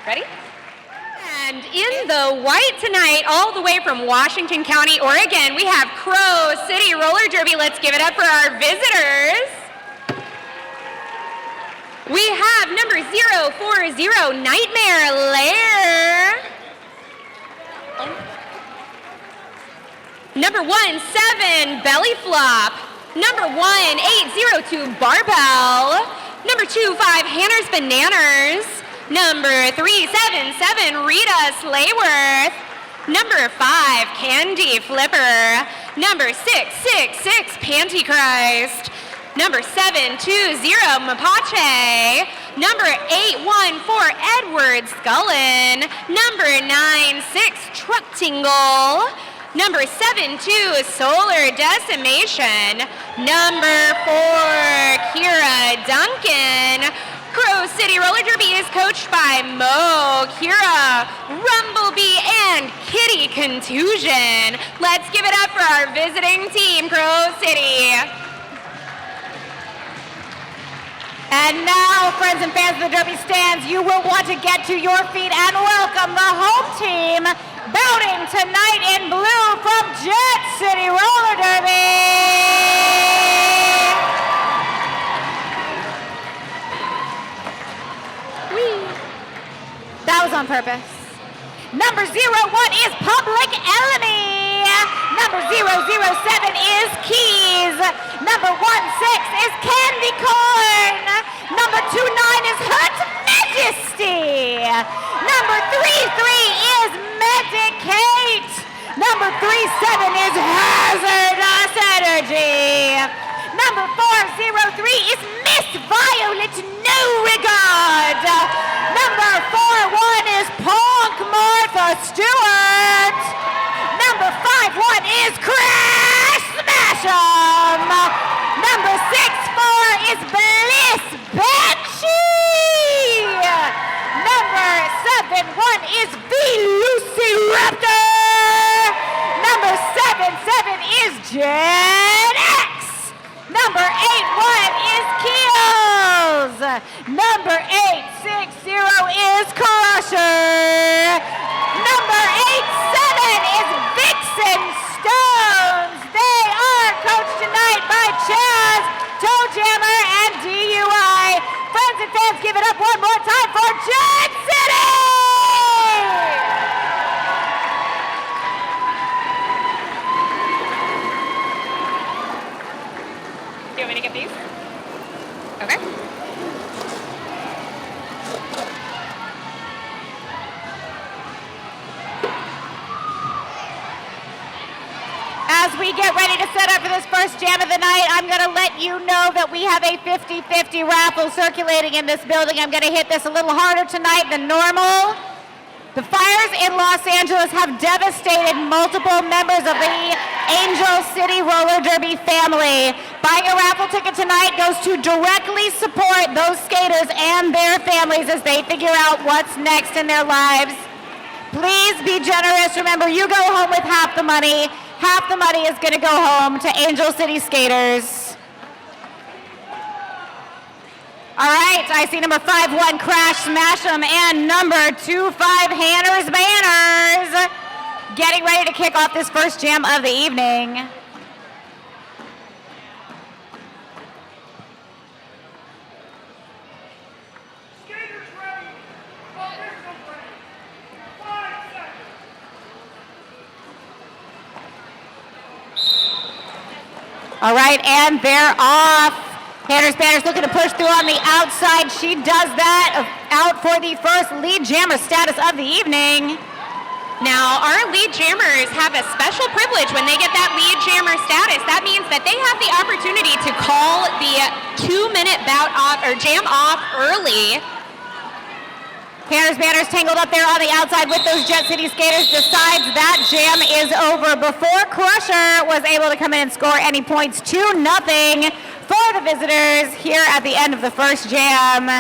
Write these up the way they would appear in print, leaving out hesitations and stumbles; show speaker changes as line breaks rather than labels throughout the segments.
Ready? And in the white tonight, all the way from Washington County, Oregon, we have Crow City Roller Derby. Let's give it up for our visitors. We have number 040, Nightmare Lair. Number 17, Belly Flop. Number 1802, Barbell. Number 25, Hannah's Bananas. Number 377, Rita Slayworth. Number 5, Candy Flipper. Number 666, Pantychrist. Number 720, Mapache. Number 814, Edward Scullin. Number 96, Truck Tingle. Number 72, Solar Decimation. Number 4, Kira Duncan. Crow City Roller Derby is coached by Mo, Kira, Rumblebee, and Kitty Contusion. Let's give it up for our visiting team, Crow City.
And now, friends and fans of the Derby stands, you will want to get to your feet and welcome the home team, bouting tonight in blue from Jet City Roller Derby. That was on purpose. Number 01 is Public Enemy. Number 007 is Keys. Number 16 is Candy Corn. Number 29 is Hut Majesty. Number 33 is Medicate. Number 37 is Hazardous Energy. Number 403 is Miss Violet No Regard. Number 41 is Punk Martha Stewart. Number 51 is Crash Smash'em. Number 64 is Bliss Banshee. Number 71 is Velociraptor. Number 77 is Gen X. Number 81 is Keels. Number 860 is Crusher. Number 87 is Vixen Stones. They are coached tonight by Chaz, Toe Jammer, and DUI. Friends and fans, give it up one more time for Jet City!
Do you want me to get these? Okay.
As we get ready to set up for this first jam of the night, I'm going to let you know that we have a 50-50 raffle circulating in this building. I'm going to hit this a little harder tonight than normal. The fires in Los Angeles have devastated multiple members of the Angel City Roller Derby family. Buying a raffle ticket tonight goes to directly support those skaters and their families as they figure out what's next in their lives. Please be generous. Remember, you go home with half the money. Half the money is going to go home to Angel City skaters. All right, I see number 51, Crash Smash'em, and number 25, Hannah's Banners, getting ready to kick off this first jam of the evening.
Skaters ready. Officials ready. 5 seconds.
All right, and they're off. Hannah's Banners looking to push through on the outside. She does that out for the first lead jammer status of the evening.
Now, our lead jammers have a special privilege when they get that lead jammer status. That means that they have the opportunity to call the 2-minute bout off or jam off early.
Hannah's Banners tangled up there on the outside with those Jet City skaters. Decides that jam is over before Crusher was able to come in and score any points. 2-0 for the visitors here at the end of the first jam.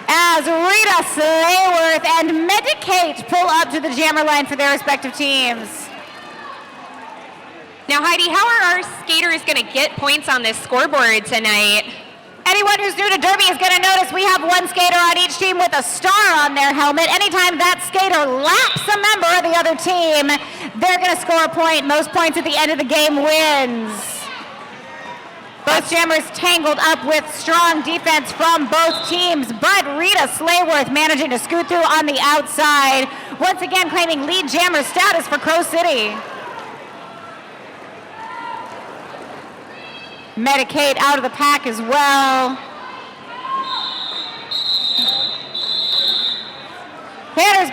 As Rita Slayworth and Medicate pull up to the jammer line for their respective teams.
Now, Heidi, how are our skaters going to get points on this scoreboard tonight?
Anyone who's new to Derby is going to notice we have one skater on each team with a star on their helmet. Anytime that skater laps a member of the other team, they're going to score a point. Most points at the end of the game wins. Both jammers tangled up with strong defense from both teams, but Rita Slayworth managing to scoot through on the outside, once again claiming lead jammer status for Crow City. Medicate out of the pack as well.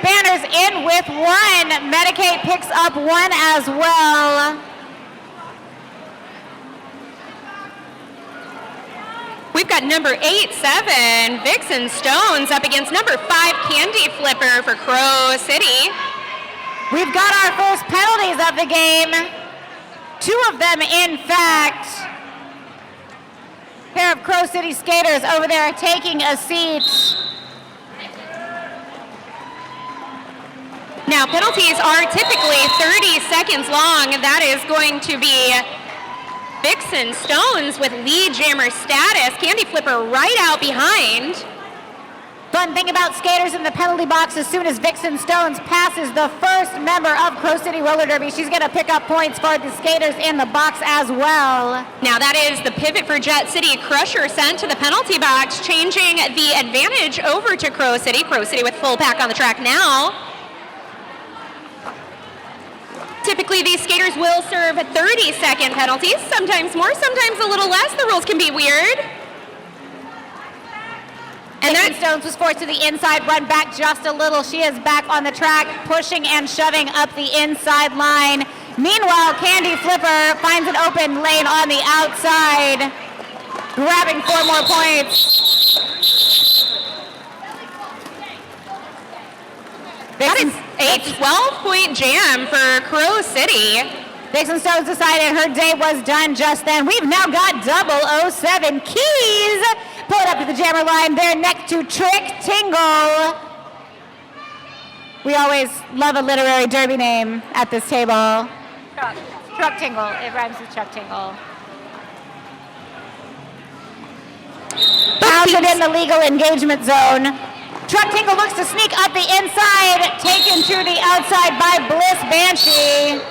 Banners in with one. Medicate picks up one as well.
We've got number 8-7, Vixen Stones, up against number 5, Candy Flipper for Crow City.
We've got our first penalties of the game. 2 of them, in fact. A pair of Crow City skaters over there taking a seat.
Now, penalties are typically 30 seconds long. That is going to be Vixen Stones with lead jammer status. Candy Flipper right out behind.
Fun thing about skaters in the penalty box, as soon as Vixen Stones passes the first member of Crow City Roller Derby, she's going to pick up points for the skaters in the box as well.
Now that is the pivot for Jet City. Crusher sent to the penalty box, changing the advantage over to Crow City. Crow City with full pack on the track now. Typically, these skaters will serve 30-second penalties, sometimes more, sometimes a little less. The rules can be weird.
And then Stones was forced to the inside, run back just a little. She is back on the track, pushing and shoving up the inside line. Meanwhile, Candy Flipper finds an open lane on the outside, grabbing 4 more points.
That is a 12-point jam for Crow City.
Vixen Stones decided her day was done just then. We've now got 007 Keys pulled up to the jammer line there next to Trick Tingle. We always love a literary derby name at this table. Truck Tingle. It rhymes with Truck Tingle. Pounded in the legal engagement zone. Truck Tingle looks to sneak up the inside, taken to the outside by Bliss Banshee.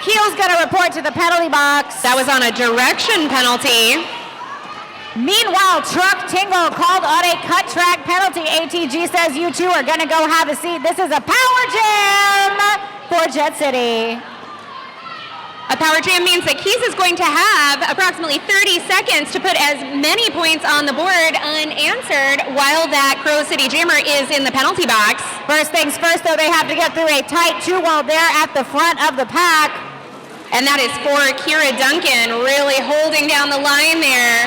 Keel's going to report to the penalty box.
That was on a direction penalty.
Meanwhile, Truck Tingle called on a cut track penalty. ATG says you two are going to go have a seat. This is a power jam for Jet City.
A power jam means that Keys is going to have approximately 30 seconds to put as many points on the board unanswered while that Crow City jammer is in the penalty box.
First things first, though, they have to get through a tight 2-wall there at the front of the pack.
And that is for Kira Duncan, really holding down the line there.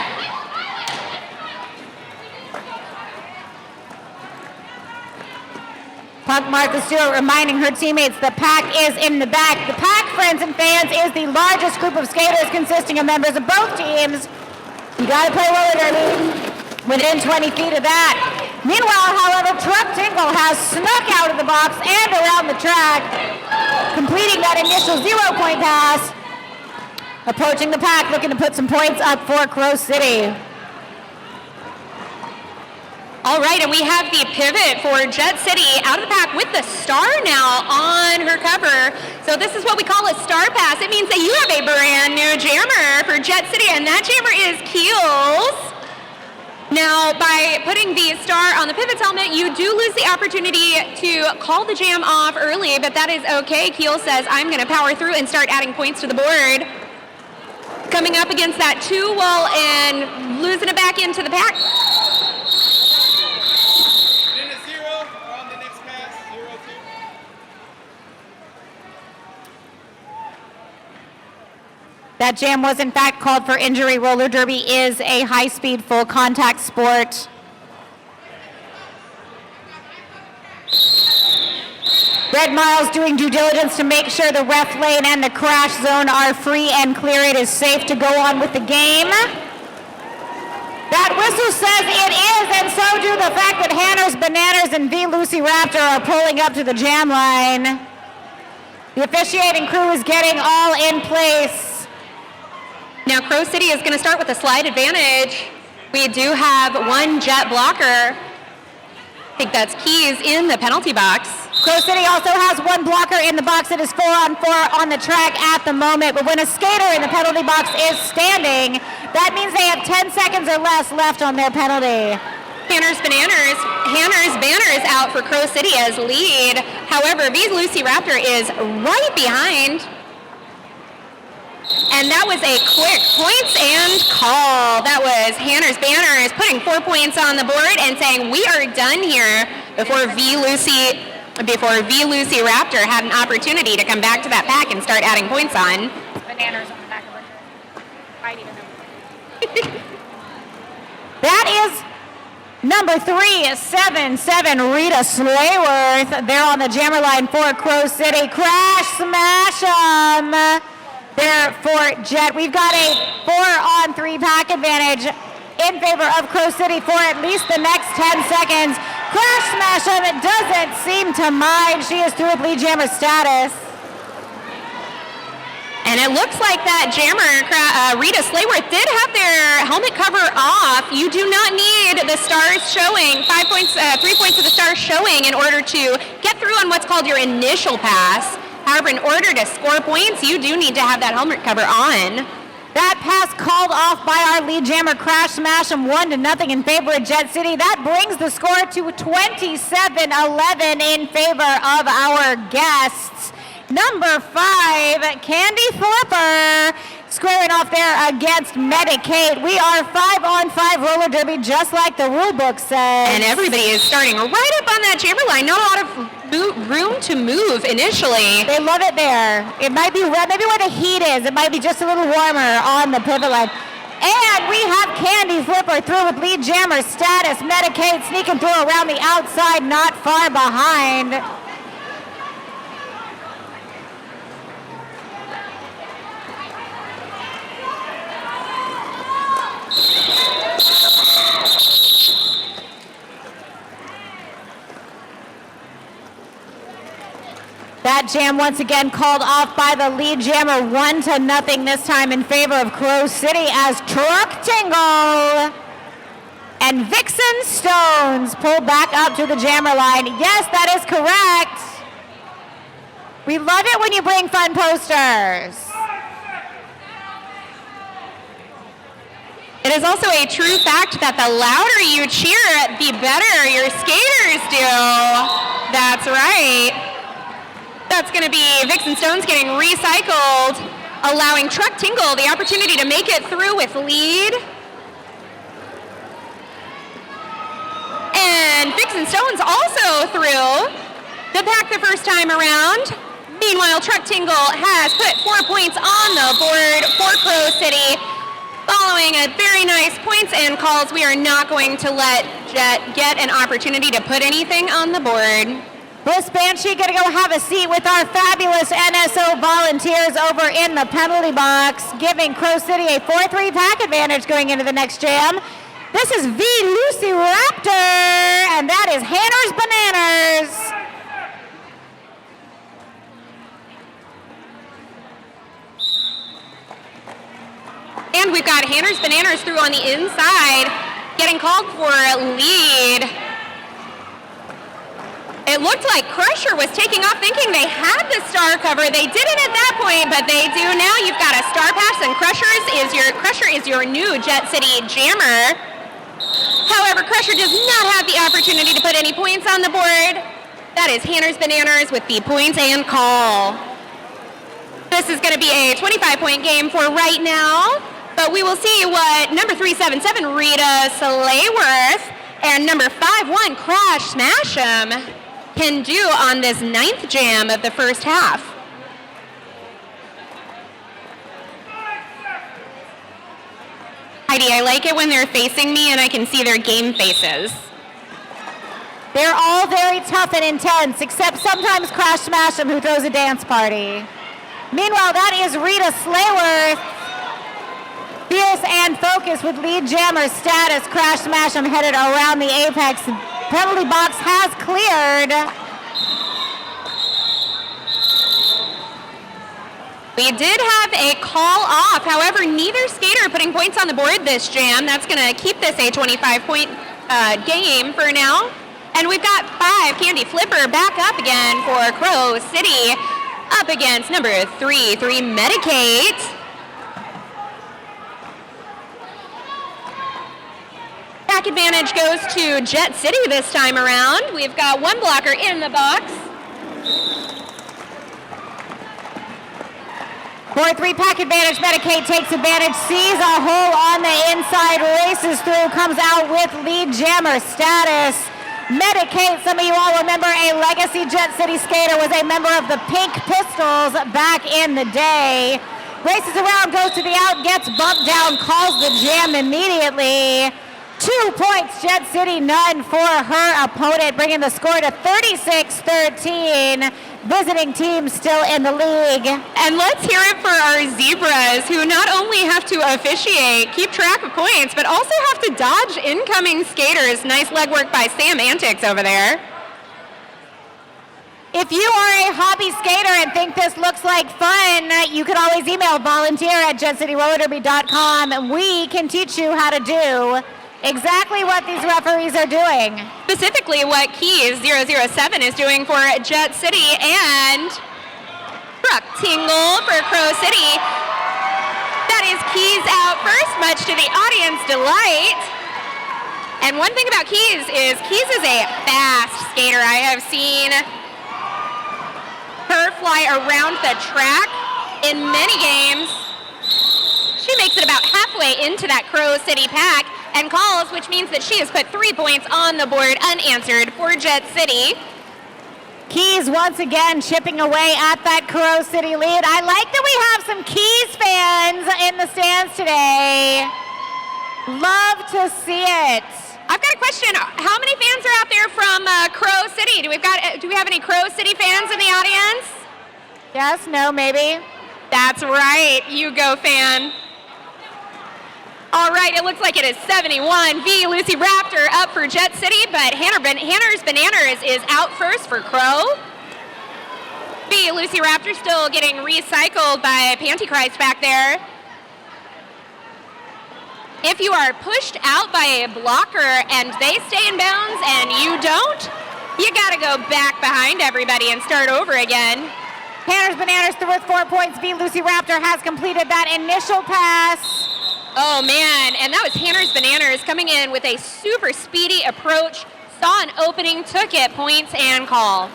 Punk Martha Stewart reminding her teammates the pack is in the back. The pack, friends and fans, is the largest group of skaters consisting of members of both teams. You gotta play roller derby within 20 feet of that. Meanwhile, however, Truck Tingle has snuck out of the box and around the track, completing that initial 0-point pass. Approaching the pack, looking to put some points up for Crow City.
All right, and we have the pivot for Jet City out of the pack with the star now on her cover. So this is what we call a star pass. It means that you have a brand new jammer for Jet City, and that jammer is Keels. Now, by putting the star on the pivot's helmet, you do lose the opportunity to call the jam off early, but that is okay. Keels says, I'm going to power through and start adding points to the board. Coming up against that 2-wall and losing it back into the pack.
That jam was in fact called for injury. Roller derby is a high-speed, full-contact sport. Red Miles doing due diligence to make sure the ref lane and the crash zone are free and clear. It is safe to go on with the game. That whistle says it is, and so do the fact that Hanners Bananas and V Lucy Raptor are pulling up to the jam line. The officiating crew is getting all in place.
Now Crow City is going to start with a slide advantage. We do have one jet blocker. I think that's Keys in the penalty box.
Crow City also has one blocker in the box. It is 4-on-4 on the track at the moment. But when a skater in the penalty box is standing, that means they have 10 seconds or less left on their penalty.
Hannah's banner is out for Crow City as lead. However, V Lucy Raptor is right behind. And that was a quick points and call. That was Hannah's Banners putting 4 points on the board and saying we are done here before V Lucy Raptor had an opportunity to come back to that pack and start adding points on.
Bananas on the back of her shirt. Might even know. That is number 377, Rita Slayworth. They're on the jammer line for Crow City. Crash smash 'em. There for Jet. We've got a 4-on-3 pack advantage in favor of Crow City for at least the next 10 seconds. Crash smash 'em. It doesn't seem to mind. She is through with lead jammer status.
And it looks like that jammer, Rita Slayworth, did have their helmet cover off. You do not need the stars showing, 5 points, 3 points of the stars showing in order to get through on what's called your initial pass. However, in order to score points, you do need to have that helmet cover on.
That pass called off by our lead jammer, Crash Smash 'em, 1-0 in favor of Jet City. That brings the score to 27-11 in favor of our guests. Number 5, Candy Flipper, squaring off there against Medicaid. We are 5-on-5 roller derby, just like the rule book says.
And everybody is starting right up on that jammer line. Not a lot of room to move initially.
They love it there. It might be maybe where the heat is. It might be just a little warmer on the pivot line. And we have Candy Flipper through with lead jammer status. Medicaid sneaking through around the outside, not far behind. That jam once again called off by the lead jammer, 1-0 this time in favor of Crow City as Truck Tingle and Vixen Stones pull back up to the jammer line. Yes, that is correct. We love it when you bring fun posters.
It is also a true fact that the louder you cheer, the better your skaters do. That's right. That's going to be Vixen Stones getting recycled, allowing Truck Tingle the opportunity to make it through with lead. And Vixen Stones also through the pack the first time around. Meanwhile, Truck Tingle has put 4 points on the board for Crow City. Following a very nice points and calls, we are not going to let Jet get an opportunity to put anything on the board.
Bliss Banshee gonna go have a seat with our fabulous NSO volunteers over in the penalty box, giving Crow City a 4-3 pack advantage going into the next jam. This is V Lucy Raptor, and that is Hannah's Bananas.
And we've got Hannah's Bananas through on the inside, getting called for lead. It looked like Crusher was taking off thinking they had the star cover. They didn't at that point, but they do now. You've got a star pass, and Crusher is your new Jet City jammer. However, Crusher does not have the opportunity to put any points on the board. That is Hannah's Bananas with the points and call. This is going to be a 25-point game for right now, but we will see what number 377, Rita Slayworth, and number 51, Crash Smash 'em, can do on this 9th jam of the first half. Heidi, I like it when they're facing me and I can see their game faces.
They're all very tough and intense, except sometimes Crash Smash 'em, who throws a dance party. Meanwhile, that is Rita Slayworth, fierce and focused with lead jammer status. Crash Smash 'em headed around the apex. Penalty box has cleared.
We did have a call off. However, neither skater putting points on the board this jam. That's going to keep this a 25-point game for now. And we've got 5. Candy Flipper back up again for Crow City. Up against number 3 Medicate. Back advantage goes to Jet City this time around. We've got 1 blocker in the box.
4-3 pack advantage. Medicaid takes advantage, sees a hole on the inside, races through, comes out with lead jammer status. Medicaid, some of you all remember, a legacy Jet City skater, was a member of the Pink Pistols back in the day. Races around, goes to the out, gets bumped down, calls the jam immediately. 2 points, Jet City, none for her opponent, bringing the score to 36-13. Visiting team still in the league.
And let's hear it for our Zebras, who not only have to officiate, keep track of points, but also have to dodge incoming skaters. Nice legwork by Sam Antics over there.
If you are a hobby skater and think this looks like fun, you can always email volunteer@jetcityrollerderby.com, and we can teach you how to do exactly what these referees are doing.
Specifically what Keys 007 is doing for Jet City, and Truck Tingle for Crow City. That is Keys out first, much to the audience delight. And one thing about Keys is a fast skater. I have seen her fly around the track in many games. She makes it about halfway into that Crow City pack and calls, which means that she has put 3 points on the board unanswered for Jet City.
Keys once again chipping away at that Crow City lead. I like that we have some Keys fans in the stands today. Love to see it.
I've got a question. How many fans are out there from Crow City? Do we have any Crow City fans in the audience?
Yes, no, maybe.
That's right. You go, fan. All right, it looks like it is 71 v Lucy Raptor up for Jet City, but Hanner's Bananas is out first for Crow. V Lucy Raptor still getting recycled by Pantychrist back there. If you are pushed out by a blocker and they stay in bounds and you don't, you gotta go back behind everybody and start over again.
Hanner's Bananas through with 4 points. V Lucy Raptor has completed that initial pass.
Oh man, and that was Hanner's Bananas coming in with a super speedy approach, saw an opening, took it, points and call.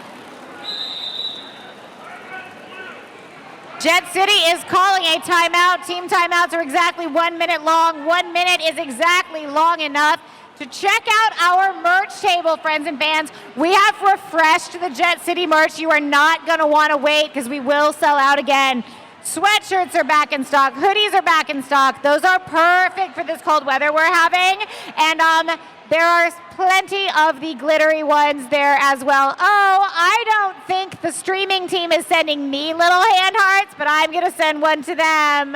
Jet City is calling a timeout. Team timeouts are exactly 1 minute long. 1 minute is exactly long enough to check out our merch table, friends and fans. We have refreshed the Jet City merch. You are not going to want to wait because we will sell out again. Sweatshirts are back in stock. Hoodies are back in stock. Those are perfect for this cold weather we're having. And there are plenty of the glittery ones there as well. Oh, I don't think the streaming team is sending me little hand hearts, but I'm going to send one to them.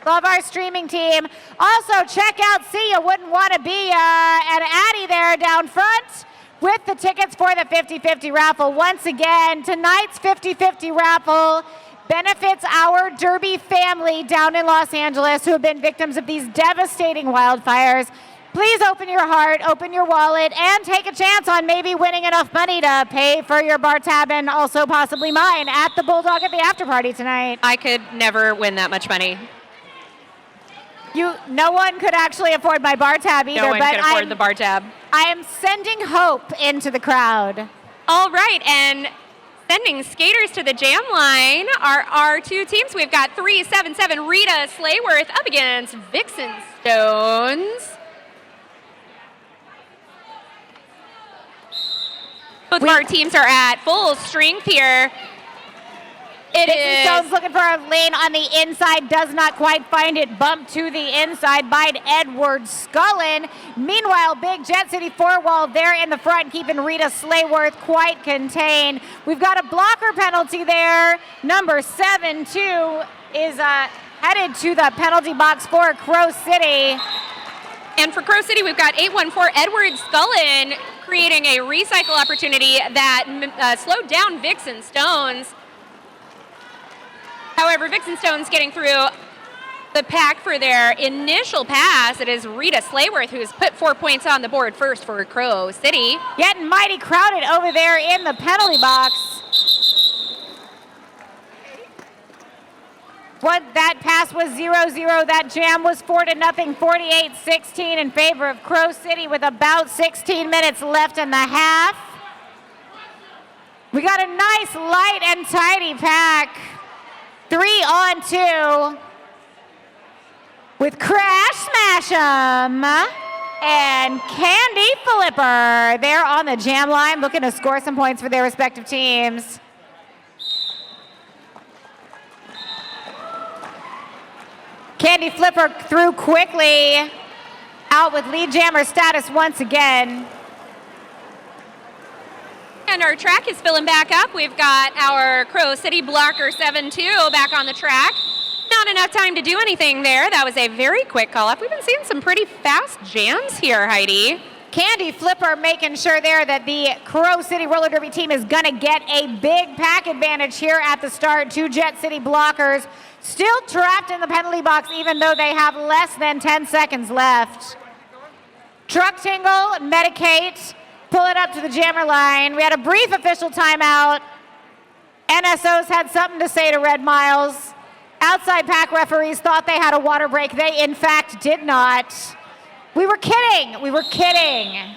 Love our streaming team. Also, check out See Ya Wouldn't Want to Be an Addy there down front with the tickets for the 50-50 raffle. Once again, tonight's 50-50 raffle benefits our Derby family down in Los Angeles who have been victims of these devastating wildfires. Please open your heart, open your wallet, and take a chance on maybe winning enough money to pay for your bar tab and also possibly mine at the Bulldog at the after party tonight.
I could never win that much money.
No one could actually afford my bar tab either.
No one
but
could afford the bar tab.
I am sending hope into the crowd.
All right, and sending skaters to the jam line are our two teams. We've got 377 Rita Slayworth up against Vixen Stones. Both of our teams are at full strength here.
Vixen Stones looking for a lane on the inside, does not quite find it. Bumped to the inside by Edward Scullin. Meanwhile, big Jet City four-wall there in the front, keeping Rita Slayworth quite contained. We've got a blocker penalty there. Number 7-2 is headed to the penalty box for Crow City.
And for Crow City, we've got 814 Edward Scullin creating a recycle opportunity that slowed down Vixen Stones. However, Vixen Stone's getting through the pack for their initial pass. It is Rita Slayworth who's put 4 points on the board first for Crow City.
Getting mighty crowded over there in the penalty box. That pass was 0-0. That jam was 4-0, 48-16 in favor of Crow City with about 16 minutes left in the half. We got a nice light and tidy pack. 3-on-2 with Crash Smash 'em and Candy Flipper. They're on the jam line looking to score some points for their respective teams. Candy Flipper through quickly, out with lead jammer status once again.
And our track is filling back up. We've got our Crow City blocker 7-2 back on the track. Not enough time to do anything there. That was a very quick call-up. We've been seeing some pretty fast jams here, Heidi.
Candy Flipper making sure there that the Crow City roller derby team is going to get a big pack advantage here at the start. 2 Jet City blockers still trapped in the penalty box even though they have less than 10 seconds left. Truck Tingle, Medicate, pull it up to the jammer line. We had a brief official timeout. NSOs had something to say to Red Miles. Outside pack referees thought they had a water break. They, in fact, did not. We were kidding. We were kidding.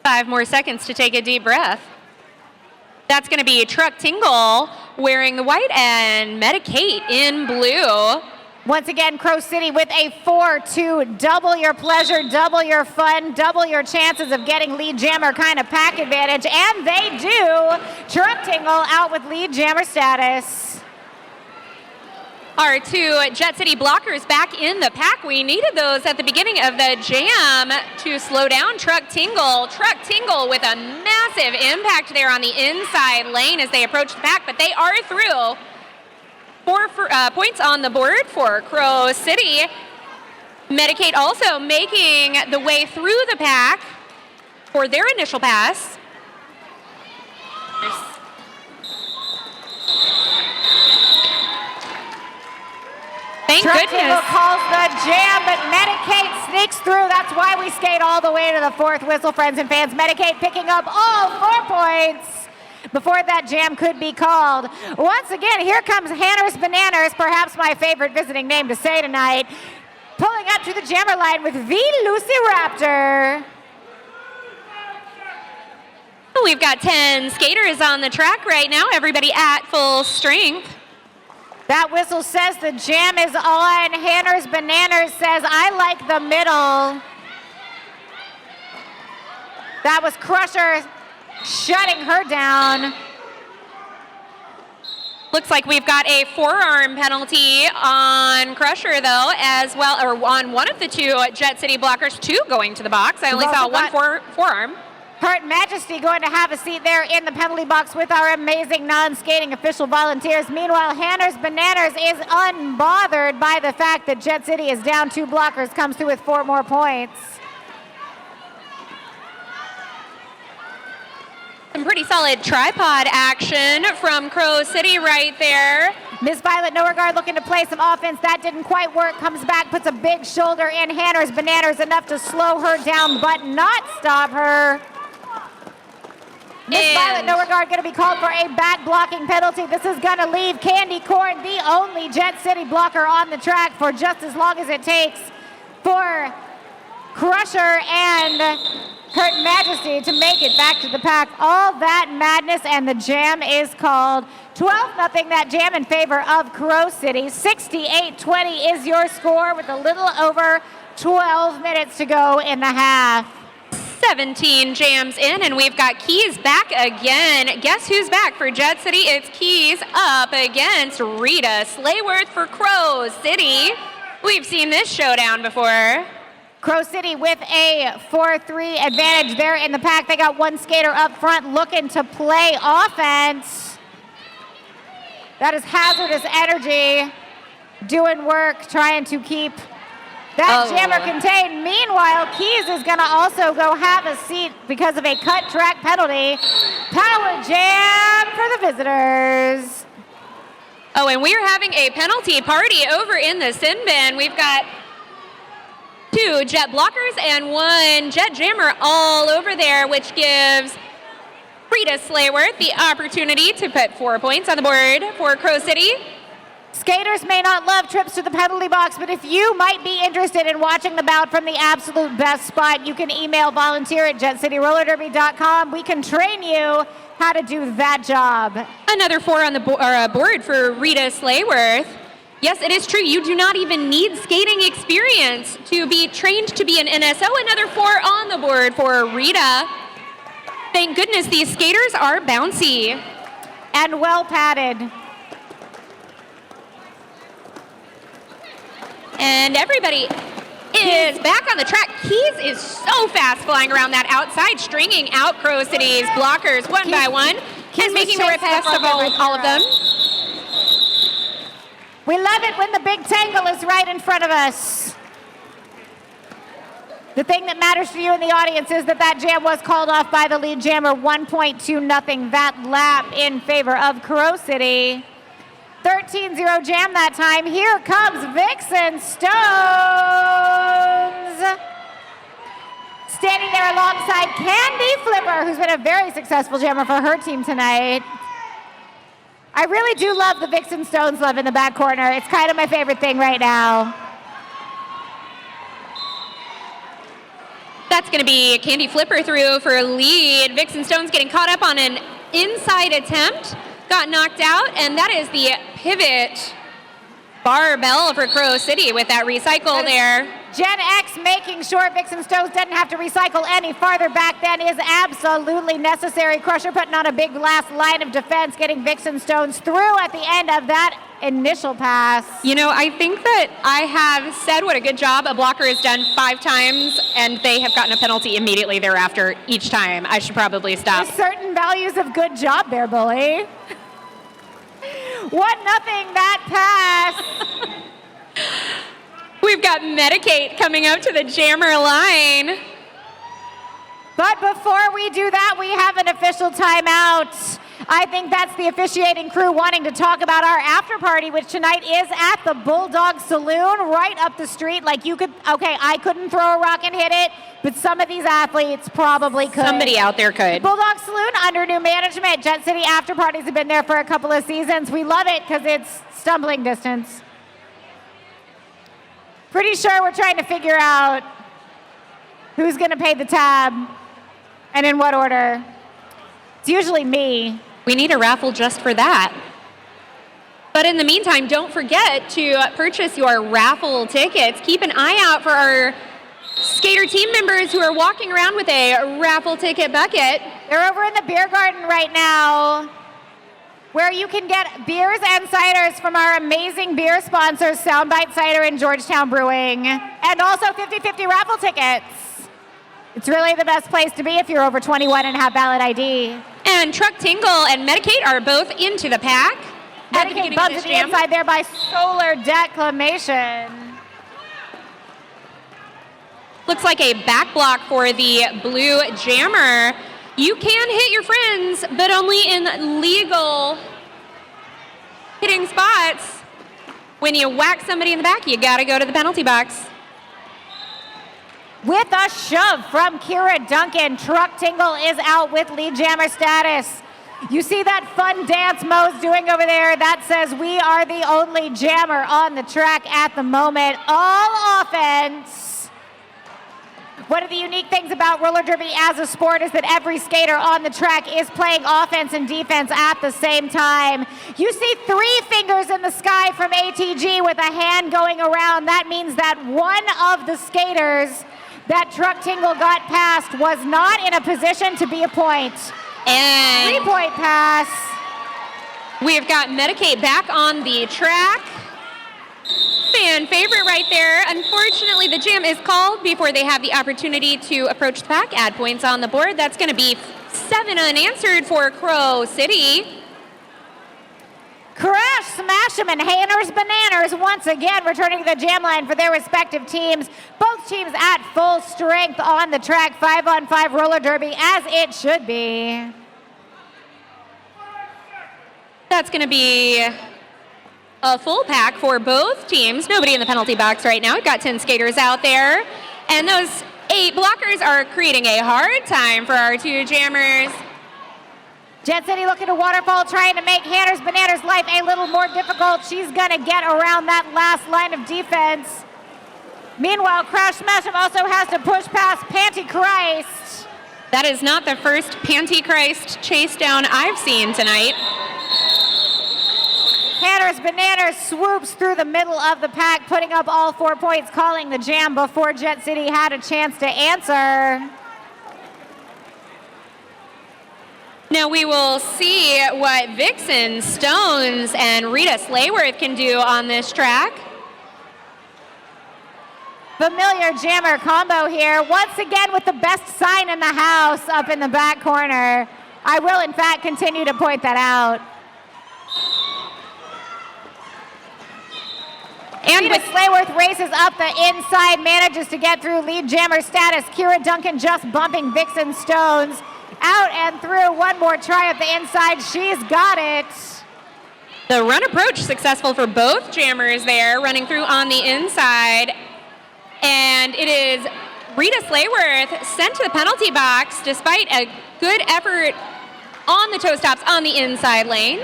5 more seconds to take a deep breath. That's going to be Truck Tingle wearing the white and Medicate in blue.
Once again, Crow City with a 4-2. Double your pleasure, double your fun, double your chances of getting lead jammer kind of pack advantage. And they do. Truck Tingle out with lead jammer status.
Our 2 Jet City blockers back in the pack. We needed those at the beginning of the jam to slow down Truck Tingle. Truck Tingle with a massive impact there on the inside lane as they approach the pack, but they are through. 4 points on the board for Crow City. Medicate also making the way through the pack for their initial pass. Thank
Truck
goodness.
Tingle calls the jam, but Medicate sneaks through. That's why we skate all the way to the 4th whistle, friends and fans. Medicate picking up all 4 points before that jam could be called. Once again, here comes Hanners Bananas, perhaps my favorite visiting name to say tonight, pulling up to the jammer line with V Lucy Raptor.
We've got 10 skaters on the track right now, everybody at full strength.
That whistle says the jam is on. Hanners Bananas says, I like the middle. That was Crusher shutting her down.
Looks like we've got a forearm penalty on Crusher, though, as well, or on one of the 2 Jet City blockers, 2 going to the box. I only saw one forearm.
Her Majesty going to have a seat there in the penalty box with our amazing non-skating official volunteers. Meanwhile, Hanners Bananas is unbothered by the fact that Jet City is down 2 blockers, comes through with 4 more points.
Some pretty solid tripod action from Crow City right there.
Miss Violet Beauregard looking to play some offense. That didn't quite work. Comes back, puts a big shoulder in Hanners Bananas, enough to slow her down, but not stop her. Miss Violet Beauregard going to be called for a back blocking penalty. This is going to leave Candy Corn, the only Jet City blocker on the track, for just as long as it takes for Crusher and Her Majesty to make it back to the pack. All that madness, and the jam is called. 12-0 that jam in favor of Crow City. 68-20 is your score with a little over 12 minutes to go in the half.
17 jams in, and we've got Keys back again. Guess who's back for Jet City? It's Keys up against Rita Slayworth for Crow City. We've seen this showdown before.
Crow City with a 4-3 advantage there in the pack. They got 1 skater up front looking to play offense. That is Hazardous Energy doing work, trying to keep that jammer contained. Meanwhile, Keys is going to also go have a seat because of a cut track penalty. Power jam for the visitors.
Oh, and we're having a penalty party over in the sin bin. We've got 2 jet blockers and 1 jet jammer all over there, which gives Rita Slayworth the opportunity to put 4 points on the board for Crow City.
Skaters may not love trips to the penalty box, but if you might be interested in watching the bout from the absolute best spot, you can email volunteer@jetcityrollerderby.com. We can train you how to do that job.
Another 4 on the board for Rita Slayworth. Yes, it is true. You do not even need skating experience to be trained to be an NSO. Another 4 on the board for Rita. Thank goodness these skaters are bouncy.
And well padded.
And everybody is back on the track. Keys is so fast flying around that outside, stringing out Crow City's blockers one by one and making a request of all of them.
We love it when the big tangle is right in front of us. The thing that matters to you in the audience is that jam was called off by the lead jammer, 1.2-0 that lap in favor of Crow City. 13-0 jam that time. Here comes Vixen Stones. Standing there alongside Candy Flipper, who's been a very successful jammer for her team tonight. I really do love the Vixen Stones love in the back corner. It's kind of my favorite thing right now.
That's going to be Candy Flipper through for a lead. Vixen Stones getting caught up on an inside attempt. Got knocked out, and that is the pivot barbell for Crow City with that recycle there.
Gen X making sure Vixen Stones doesn't have to recycle any farther back than is absolutely necessary. Crusher putting on a big last line of defense, getting Vixen Stones through at the end of that initial pass.
You know, I think that I have said what a good job a blocker has done 5 times, and they have gotten a penalty immediately thereafter each time. I should probably stop.
There's certain values of good job there, bully. 1-0 that pass.
We've got Medicate coming up to the jammer line.
But before we do that, we have an official timeout. I think that's the officiating crew wanting to talk about our after party, which tonight is at the Bulldog Saloon right up the street. Like you could, okay, I couldn't throw a rock and hit it, but some of these athletes probably could.
Somebody out there could.
Bulldog Saloon under new management. Jet City after parties have been there for a couple of seasons. We love it because it's stumbling distance. Pretty sure we're trying to figure out who's going to pay the tab and in what order. It's usually me.
We need a raffle just for that. But in the meantime, don't forget to purchase your raffle tickets. Keep an eye out for our skater team members who are walking around with a raffle ticket bucket.
They're over in the beer garden right now, where you can get beers and ciders from our amazing beer sponsors, Soundbite Cider and Georgetown Brewing, and also 50/50 raffle tickets. It's really the best place to be if you're over 21 and have valid ID.
And Truck Tingle and Medicate are both into the pack.
Medicate bumped to the inside there by Solar Declamation.
Looks like a back block for the blue jammer. You can hit your friends, but only in legal hitting spots. When you whack somebody in the back, you gotta go to the penalty box.
With a shove from Kira Duncan, Truck Tingle is out with lead jammer status. You see that fun dance Mo's doing over there? That says we are the only jammer on the track at the moment. All offense. One of the unique things about roller derby as a sport is that every skater on the track is playing offense and defense at the same time. You see 3 fingers in the sky from ATG with a hand going around. That means that one of the skaters that Truck Tingle got past was not in a position to be a point.
And
3-point pass.
We've got Medicate back on the track. Fan favorite right there. Unfortunately, the jam is called before they have the opportunity to approach the pack. Add points on the board. That's going to be 7 unanswered for Crow City.
Crash, Smash 'em, and Hanners Bananas once again returning to the jam line for their respective teams. Both teams at full strength on the track. 5-on-5 roller derby as it should be.
That's going to be A full pack for both teams. Nobody in the penalty box right now. We've got 10 skaters out there. And those 8 blockers are creating a hard time for our 2 jammers.
Jet City looking to waterfall, trying to make Hannah's Bananas' life a little more difficult. She's going to get around that last line of defense. Meanwhile, Crash Smash also has to push past Panty Christ.
That is not the first Panty Christ chase down I've seen tonight.
Hannah's Bananas swoops through the middle of the pack, putting up all 4 points, calling the jam before Jet City had a chance to answer.
Now we will see what Vixen Stones and Rita Slayworth can do on this track.
Familiar jammer combo here, once again with the best sign in the house up in the back corner. I will, in fact, continue to point that out. And Rita Slayworth races up the inside, manages to get through lead jammer status. Kira Duncan just bumping Vixen Stones. Out and through, one more try at the inside, she's got it.
The run approach successful for both jammers there, running through on the inside. And it is Rita Slayworth sent to the penalty box despite a good effort on the toe stops on the inside lane.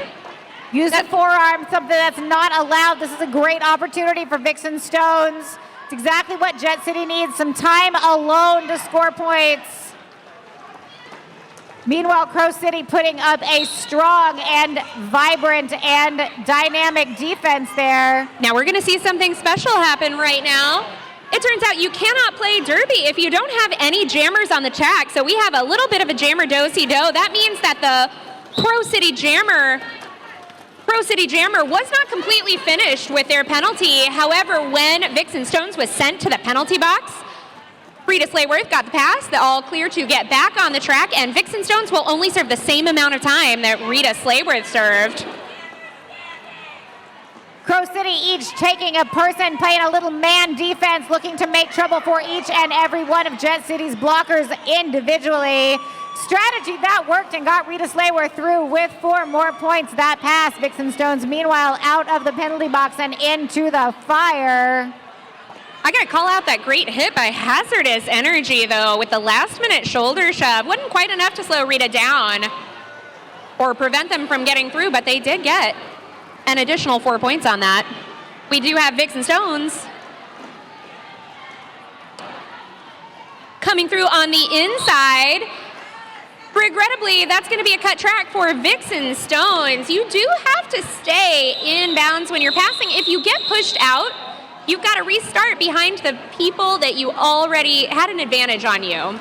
Use the forearm, something that's not allowed. This is a great opportunity for Vixen Stones. It's exactly what Jet City needs, some time alone to score points. Meanwhile, Crow City putting up a strong and vibrant and dynamic defense there.
Now we're going to see something special happen right now. It turns out you cannot play Derby if you don't have any jammers on the track. So we have a little bit of a jammer do-si-do. That means that the Crow City Jammer was not completely finished with their penalty. However, when Vixen Stones was sent to the penalty box, Rita Slayworth got the pass, the all clear to get back on the track, and Vixen Stones will only serve the same amount of time that Rita Slayworth served.
Crow City each taking a person, playing a little man defense, looking to make trouble for each and every one of Jet City's blockers individually. Strategy that worked and got Rita Slayworth through with 4 more points. That pass, Vixen Stones, meanwhile, out of the penalty box and into the fire.
I got to call out that great hit by Hazardous Energy, though, with the last-minute shoulder shove. Wasn't quite enough to slow Rita down or prevent them from getting through, but they did get an additional 4 points on that. We do have Vixen Stones coming through on the inside. Regrettably, that's going to be a cut track for Vixen Stones. You do have to stay in bounds when you're passing. If you get pushed out, you've got to restart behind the people that you already had an advantage on you.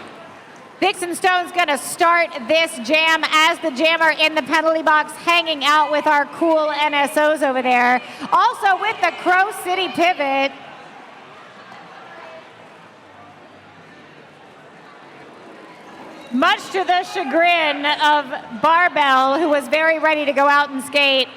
Vixen Stone's going to start this jam as the jammer in the penalty box, hanging out with our cool NSOs over there. Also with the Crow City pivot. Much to the chagrin of Barbell, who was very ready to go out and skate.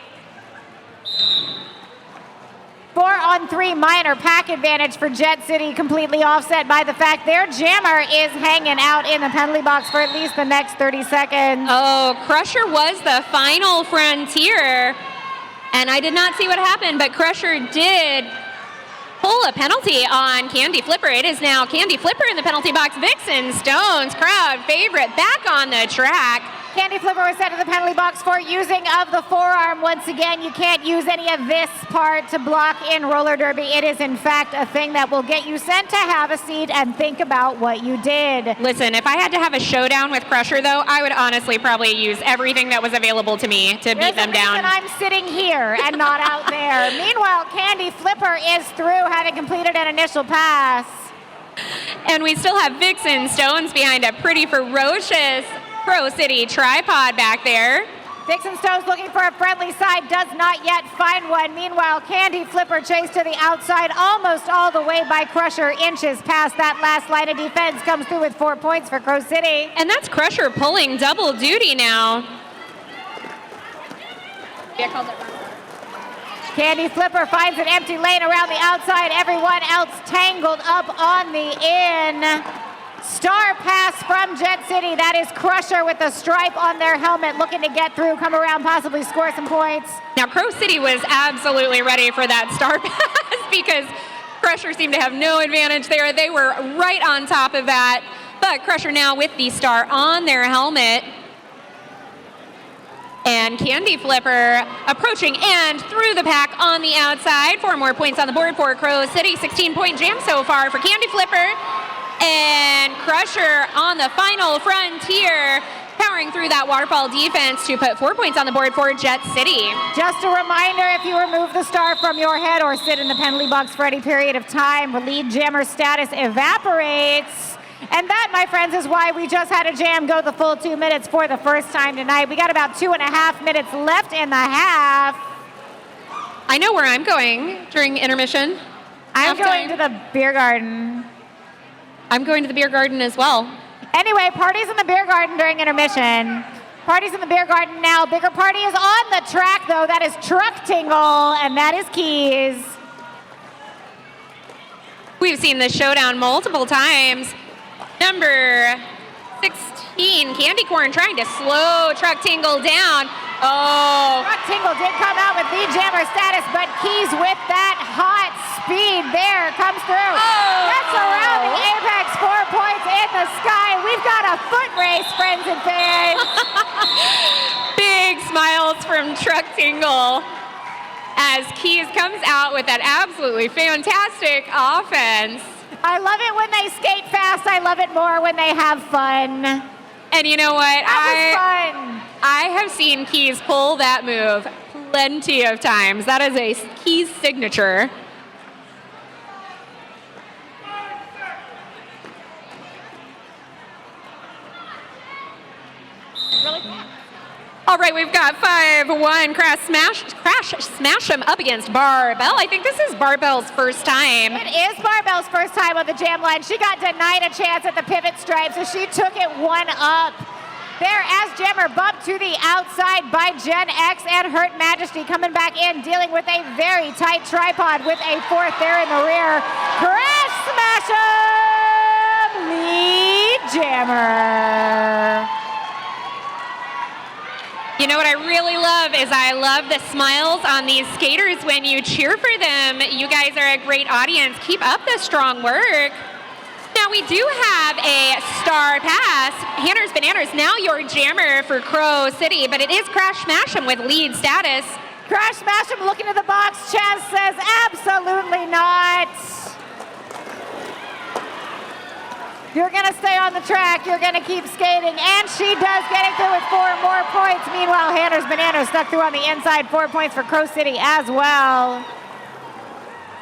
4-on-3 minor pack advantage for Jet City, completely offset by the fact their jammer is hanging out in the penalty box for at least the next 30 seconds.
Oh, Crusher was the final frontier, and I did not see what happened, but Crusher did pull a penalty on Candy Flipper. It is now Candy Flipper in the penalty box. Vixen Stones, crowd favorite, back on the track.
Candy Flipper was sent to the penalty box for using of the forearm. Once again, you can't use any of this part to block in roller derby. It is, in fact, a thing that will get you sent to have a seat and think about what you did.
Listen, if I had to have a showdown with Crusher, though, I would honestly probably use everything that was available to me to beat them down.
And I'm sitting here and not out there. Meanwhile, Candy Flipper is through, having completed an initial pass.
And we still have Vixen Stones behind a pretty ferocious Crow City tripod back there.
Vixen Stones looking for a friendly side, does not yet find one. Meanwhile, Candy Flipper chased to the outside, almost all the way by Crusher, inches past that last line of defense, comes through with 4 points for Crow City.
And that's Crusher pulling double duty now. Yeah, called it.
Candy Flipper finds an empty lane around the outside. Everyone else tangled up on the in. Star pass from Jet City. That is Crusher with the stripe on their helmet, looking to get through, come around, possibly score some points.
Now, Crow City was absolutely ready for that star pass because Crusher seemed to have no advantage there. They were right on top of that. But Crusher now with the star on their helmet. And Candy Flipper approaching and through the pack on the outside. 4 more points on the board for Crow City. 16-point jam so far for Candy Flipper. And Crusher on the final frontier, powering through that waterfall defense to put 4 points on the board for Jet City.
Just a reminder, if you remove the star from your head or sit in the penalty box for any period of time, lead jammer status evaporates. And that, my friends, is why we just had a jam go the full 2 minutes for the first time tonight. We got about 2.5 minutes left in the half.
I know where I'm going during intermission.
I'm going to the beer garden.
I'm going to the beer garden as well.
Anyway, parties in the beer garden during intermission. Parties in the beer garden now. Bigger party is on the track, though. That is Truck Tingle, and that is Keys.
We've seen this showdown multiple times. Number 16, Candy Corn, trying to slow Truck Tingle down. Oh.
Truck Tingle did come out with lead jammer status, but Keys with that hot speed there comes through.
Oh.
That's around the apex, 4 points in the sky. We've got a foot race, friends and fans.
Big smiles from Truck Tingle as Keys comes out with that absolutely fantastic offense.
I love it when they skate fast. I love it more when they have fun.
And you know what?
That was fun.
I have seen Keys pull that move plenty of times. That is a Keys signature.
Really fast.
All right, we've got 5-1 crash smash him up against Barbell. I think this is Barbell's first time.
It is Barbell's first time on the jam line. She got denied a chance at the pivot stripe, so she took it 1 up. There as Jammer bumped to the outside by Gen X and Hurt Majesty coming back in, dealing with a very tight tripod with a 4th there in the rear. Crash smash him! Lead Jammer.
You know what I really love is I love the smiles on these skaters when you cheer for them. You guys are a great audience. Keep up the strong work. Now we do have a star pass. Hanners Bananas, now your jammer for Crow City, but it is Crash Smash 'em with lead status.
Crash Smash 'em looking at the box. Chaz says absolutely not. You're going to stay on the track. You're going to keep skating. And she does get it through with 4 more points. Meanwhile, Hannah's Bananas stuck through on the inside. 4 points for Crow City as well.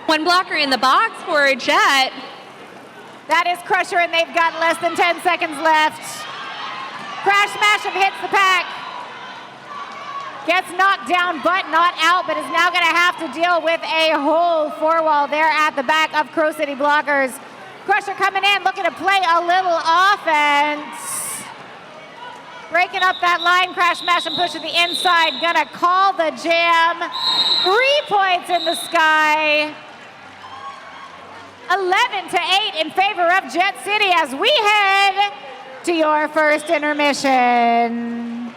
1 blocker in the box for Jet.
That is Crusher, and they've got less than 10 seconds left. Crash Smash 'em hits the pack. Gets knocked down, but not out, but is now going to have to deal with a whole 4-wall there at the back of Crow City blockers. Crusher coming in, looking to play a little offense. Breaking up that line, Crash Smash 'em push to the inside. Gonna call the jam. 3 points in the sky. 11-8 in favor of Jet City as we head to your first intermission.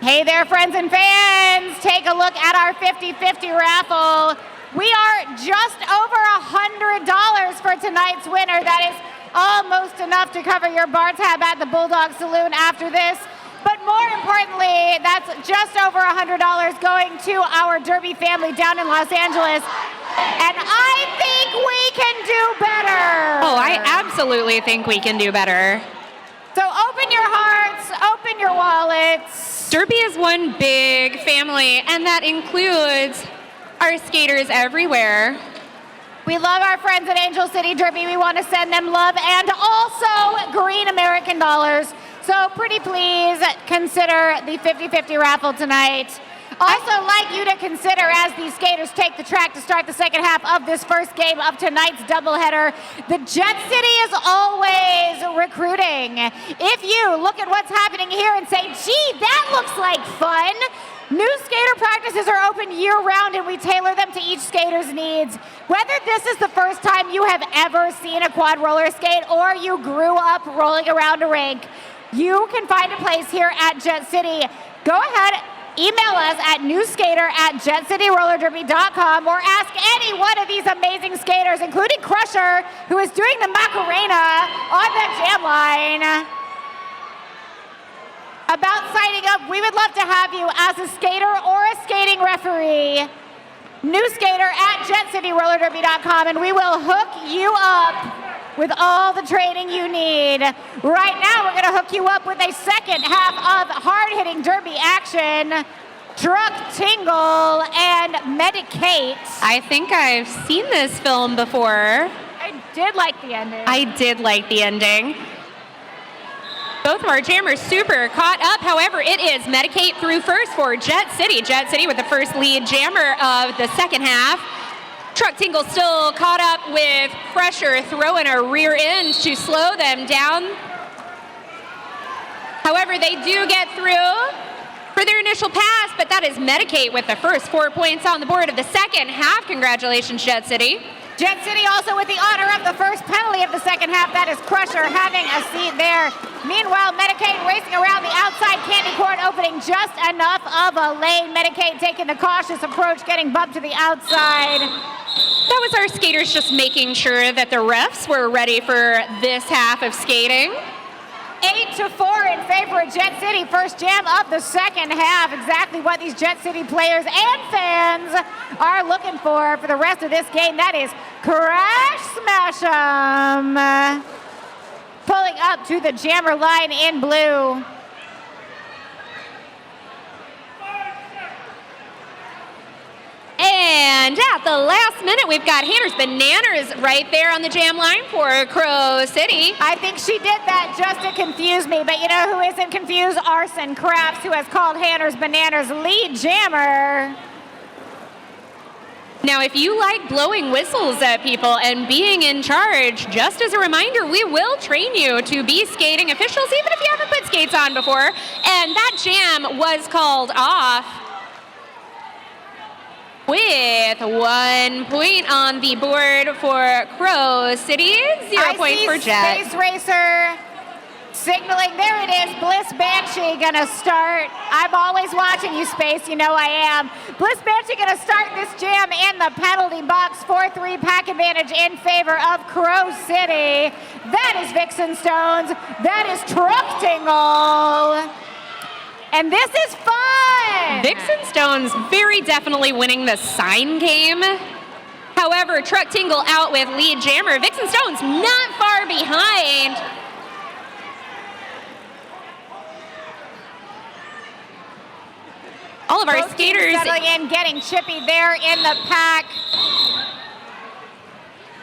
Hey there, friends and fans. Take a look at our 50-50 raffle. We are just over $100 for tonight's winner. That is almost enough to cover your bar tab at the Bulldog Saloon after this. But more importantly, that's just over $100 going to our Derby family down in Los Angeles. And I think we can do better.
Oh, I absolutely think we can do better.
So open your hearts, open your wallets.
Derby is one big family, and that includes our skaters everywhere.
We love our friends at Angel City Derby. We want to send them love and also green American dollars. So pretty please consider the 50-50 raffle tonight. Also like you to consider as these skaters take the track to start the second half of this first game of tonight's doubleheader. The Jet City is always recruiting. If you look at what's happening here and say, gee, that looks like fun, new skater practices are open year-round and we tailor them to each skater's needs. Whether this is the first time you have ever seen seen a quad roller skate or you grew up rolling around a rink, you can find a place here at Jet City. Go ahead, email us at newskater@jetcityrollerderby.com or ask any one of these amazing skaters, including Crusher, who is doing the Macarena on the jam line, about signing up. We would love to have you as a skater or a skating referee. Newskater@jetcityrollerderby.com, and we will hook you up with all the training you need. Right now, we're going to hook you up with a second half of hard-hitting derby action. Truck Tingle and Medicate.
I think I've seen this film before.
I did like the ending.
I did like the ending. Both of our jammers super caught up. However, it is Medicate through first for Jet City. Jet City with the first lead jammer of the second half. Truck Tingle still caught up with Crusher, throwing a rear end to slow them down. However, they do get through for their initial pass, but that is Medicate with the first 4 points on the board of the second half. Congratulations, Jet City.
Jet City also with the honor of the first penalty of the second half. That is Crusher having a seat there. Meanwhile, Medicate racing around the outside candy corn, opening just enough of a lane. Medicate taking the cautious approach, getting bumped to the outside.
That was our skaters just making sure that the refs were ready for this half of skating.
8-4 in favor of Jet City. First jam of the second half. Exactly what these Jet City players and fans are looking for the rest of this game. That is Crash Smash 'em. Pulling up to the jammer line in blue.
And at the last minute, we've got Hannah's Bananas right there on the jam line for Crow City.
I think she did that just to confuse me, but you know who isn't confused? Arson Crafts, who has called Hannah's Bananas lead jammer.
Now, if you like blowing whistles at people and being in charge, just as a reminder, we will train you to be skating officials, even if you haven't put skates on before. And that jam was called off with 1 point on the board for Crow City, 0 points for Jet.
Space Racer signaling. There it is. Bliss Banshee gonna start. I'm always watching you, Space. You know I am. Bliss Banshee gonna start this jam in the penalty box. 4-3 pack advantage in favor of Crow City. That is Vixen Stones. That is Truck Tingle. And this is fun!
Vixen Stones very definitely winning the sign game. However, Truck Tingle out with lead jammer. Vixen Stones not far behind. All of our
Both
skaters
teams settling in, getting chippy there in the pack.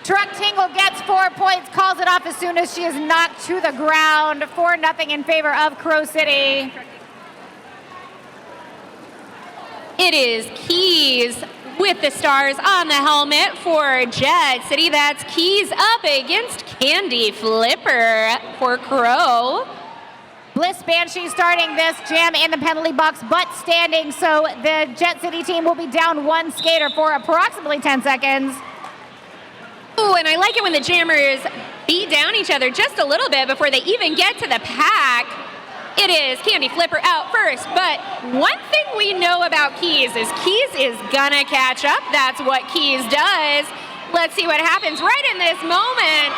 Truck Tingle gets 4 points, calls it off as soon as she is knocked to the ground. 4-0 in favor of Crow City.
It is Keys with the stars on the helmet for Jet City. That's Keys up against Candy Flipper for Crow.
Bliss Banshee starting this jam in the penalty box, but standing, so the Jet City team will be down one skater for approximately 10 seconds.
Ooh, and I like it when the jammers beat down each other just a little bit before they even get to the pack. It is Candy Flipper out first, but one thing we know about Keys is gonna catch up. That's what Keys does. Let's see what happens right in this moment.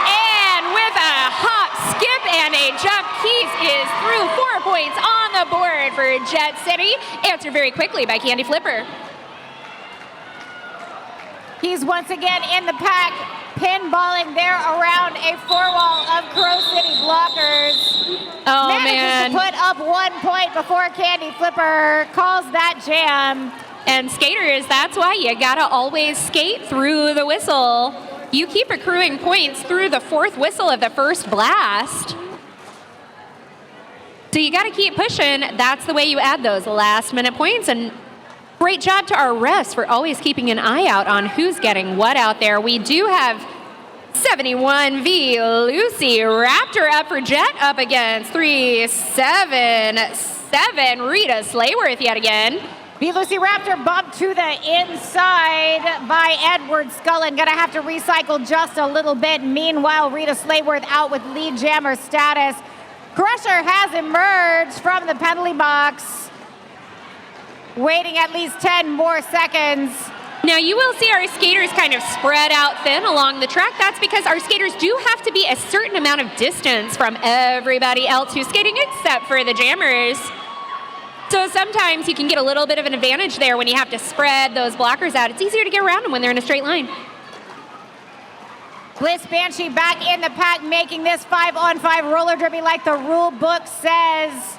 And with a hop, skip, and a jump, Keys is through. 4 points on the board for Jet City. Answered very quickly by Candy Flipper.
He's once again in the pack, pinballing there around a four-wall of Crow City blockers.
Oh,
Manages
man.
to put up 1 point before Candy Flipper calls that jam.
And skaters, that's why you gotta always skate through the whistle. You keep accruing points through the fourth whistle of the first blast. So you gotta keep pushing. That's the way you add those last minute points. And great job to our refs for always keeping an eye out on who's getting what out there. We do have 71V Lucy Raptor up for Jet up against 377 Rita Slayworth yet again.
Velociraptor bumped to the inside by Edward Scullin. Gonna have to recycle just a little bit. Meanwhile, Rita Slayworth out with lead jammer status. Crusher has emerged from the penalty box, waiting at least 10 more seconds.
Now you will see our skaters kind of spread out thin along the track. That's because our skaters do have to be a certain amount of distance from everybody else who's skating except for the jammers. So sometimes you can get a little bit of an advantage there when you have to spread those blockers out. It's easier to get around them when they're in a straight line.
Bliss Banshee back in the pack, making this 5-on-5 roller derby like the rule book says.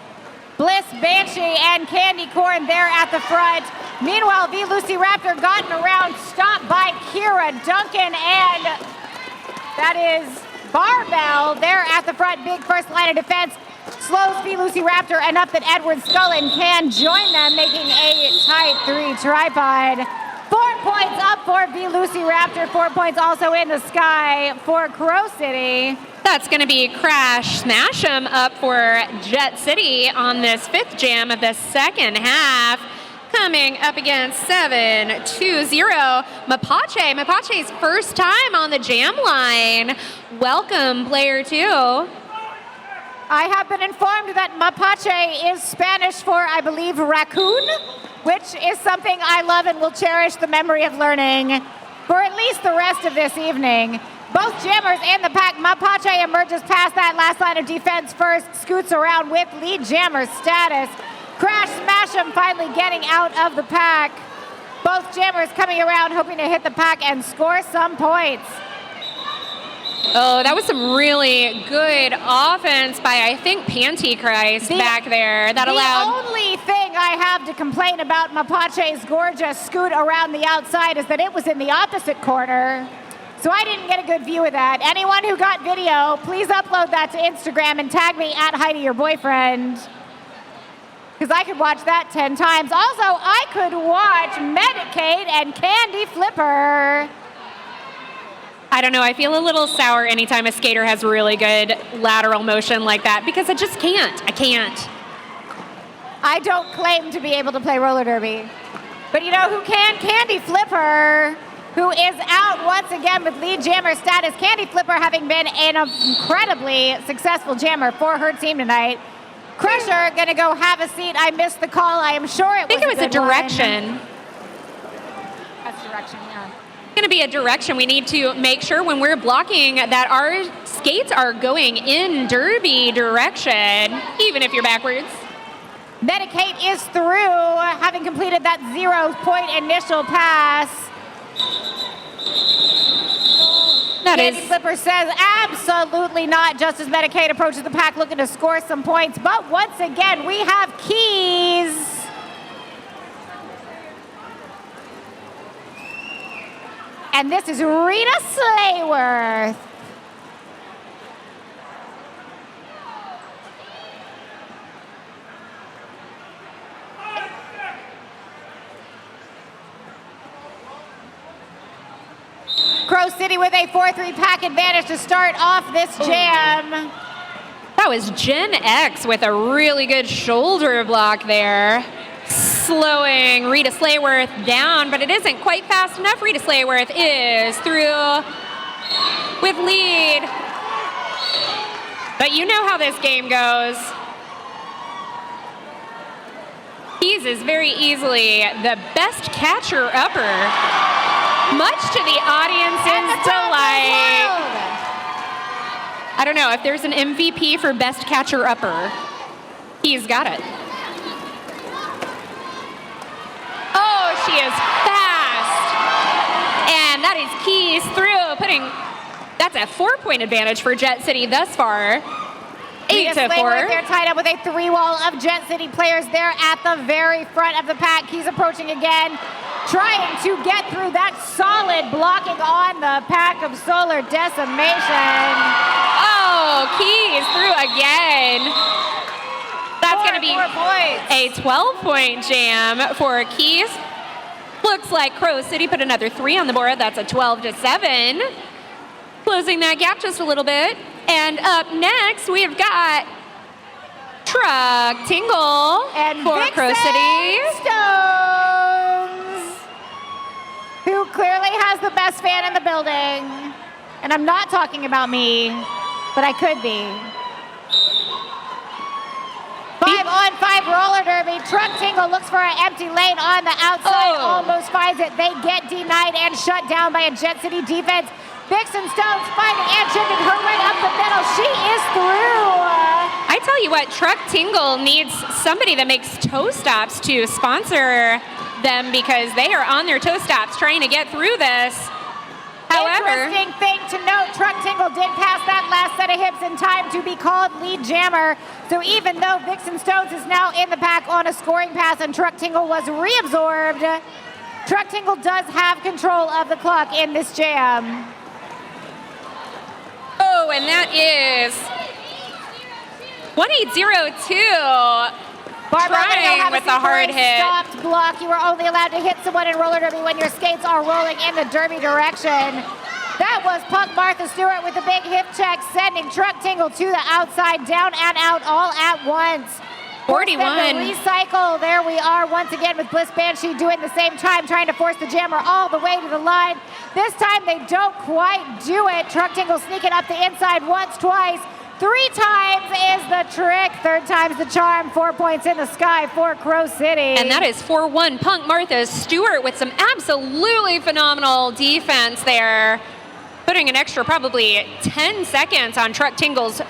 Bliss Banshee and Candy Corn there at the front. Meanwhile, Velociraptor gotten around, stopped by Kira Duncan, and that is Barbell there at the front. Big first line of defense. Slows Velociraptor enough that Edward Scullin can join them, making a tight 3 tripod. 4 points up for Velociraptor, 4 points also in the sky for Crow City.
That's going to be Crash Smash 'em up for Jet City on this 5th jam of the second half. Coming up against 7-2-0, Mapache. Mapache's first time on the jam line. Welcome, player 2.
I have been informed that Mapache is Spanish for, I believe, raccoon, which is something I love and will cherish the memory of learning for at least the rest of this evening. Both jammers in the pack. Mapache emerges past that last line of defense first, scoots around with lead jammer status. Crash Smash 'em finally getting out of the pack. Both jammers coming around hoping to hit the pack and score some points.
Oh, that was some really good offense by, I think, Pantychrist back there. That allowed...
The only thing I have to complain about Mapache's gorgeous scoot around the outside is that it was in the opposite corner. So I didn't get a good view of that. Anyone who got video, please upload that to Instagram and tag me at Heidi, your boyfriend. Because I could watch that 10 times. Also, I could watch Medicate and Candy Flipper.
I don't know, I feel a little sour anytime a skater has really good lateral motion like that because I just can't. I can't.
I don't claim to be able to play roller derby. But you know who can? Candy Flipper, who is out once again with lead jammer status. Candy Flipper having been an incredibly successful jammer for her team tonight. Crusher gonna go have a seat. I missed the call. I am sure it was
I think it was a direction.
That's direction, yeah.
Going to be a direction. We need to make sure when we're blocking that our skates are going in derby direction, even if you're backwards.
Medicate is through, having completed that 0-point initial pass. Candy Flipper says absolutely not, just as Medicate approaches the pack looking to score some points. But once again, we have keys. And this is Rita Slayworth. Crow City with a 4-3 pack advantage to start off this jam.
That was Gen X with a really good shoulder block there. Slowing Rita Slayworth down, but it isn't quite fast enough. Rita Slayworth is through with lead. But you know how this game goes. Keys is very easily the best catcher-upper, much to the audience's delight. I don't know if there's an MVP for best catcher-upper. He's got it. Oh, she is fast. And that is Keys through, that's a 4-point advantage for Jet City thus far. 8-4.
They're tied up with a 3-wall of Jet City players there at the very front of the pack. Keys approaching again, trying to get through that solid blocking on the pack of Solar Decimation.
Oh, Keys through again. That's going to be a 12-point jam for Keys. Looks like Crow City put another 3 on the board. That's a 12-7. Closing that gap just a little bit. And up next, we've got Truck Tingle
and
for
Vixen
Crow City.
Stone. clearly has the best fan in the building. And I'm not talking about me, but I could be. 5-on-5 roller derby. Truck Tingle looks for an empty lane on the outside, almost finds it. They get denied and shut down by a Jet City defense. Vixen Stones finding and chipping her way up the middle. She is through.
I tell you what, Truck Tingle needs somebody that makes toe stops to sponsor them because they are on their toe stops trying to get through this. However,
interesting thing to note, Truck Tingle did pass that last set of hips in time to be called lead jammer. So even though Vixen Stones is now in the pack on a scoring pass and Truck Tingle was reabsorbed, Truck Tingle does have control of the clock in this jam.
oh, and that is 1802.
Barbara,
Trying with a hard hit.
Stopped block. You are only allowed to hit someone in roller derby when your skates are rolling in the derby direction. That was Punk Martha Stewart with a big hip check, sending Truck Tingle to the outside, down and out all at once.
41.
Recycle. There we are once again with Bliss Banshee doing the same time, trying to force the jammer all the way to the line. This time they don't quite do it. Truck Tingle sneaking up the inside once, twice. 3 times is the trick. 3rd time's the charm. 4 points in the sky for Crow City.
And that is 4-1 Punk Martha Stewart with some absolutely phenomenal defense there. Putting an extra probably 10 seconds on Truck Tingle's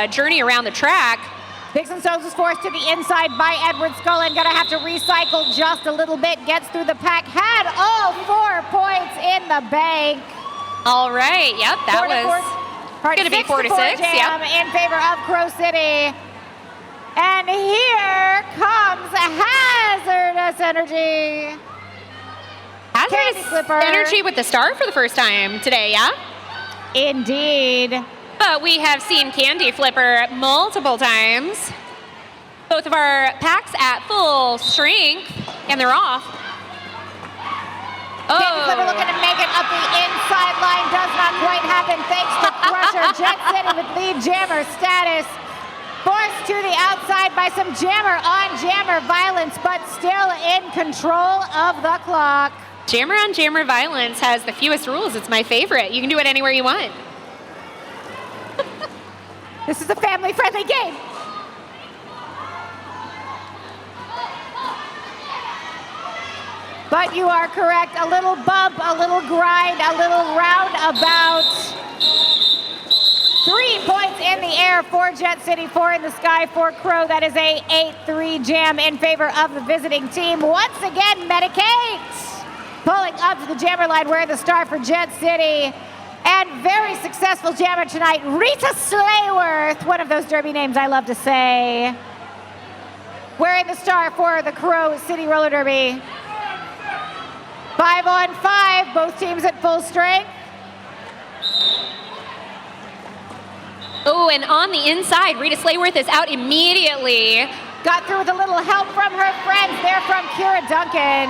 journey around the track.
Vixen Stones was forced to the inside by Edward Scullin. Gonna have to recycle just a little bit. Gets through the pack. Had all 4 points in the bank.
All right. Yep, that was going to be 4-6.
Jam in favor of Crow City. And here comes Hazardous Energy.
Hazardous Energy with the star for the first time today, yeah?
Indeed.
But we have seen Candy Flipper multiple times. Both of our packs at full strength, and they're off.
Candy Flipper looking to make it up the inside line. Does not quite happen thanks to Crusher. Jet City with lead jammer status. Forced to the outside by some jammer on jammer violence, but still in control of the clock.
Jammer on jammer violence has the fewest rules. It's my favorite. You can do it anywhere you want.
This is a family-friendly game. But you are correct. A little bump, a little grind, a little roundabout. 3 points in the air for Jet City, 4 in the sky for Crow. That is a 8-3 jam in favor of the visiting team. Once again, Medicate pulling up to the jammer line, wearing the star for Jet City. And very successful jammer tonight, Rita Slayworth, one of those derby names I love to say. Wearing the star for the Crow City Roller Derby. 5-on-5, both teams at full strength.
Oh, and on the inside, Rita Slayworth is out immediately.
Got through with a little help from her friends. They're from Kira Duncan.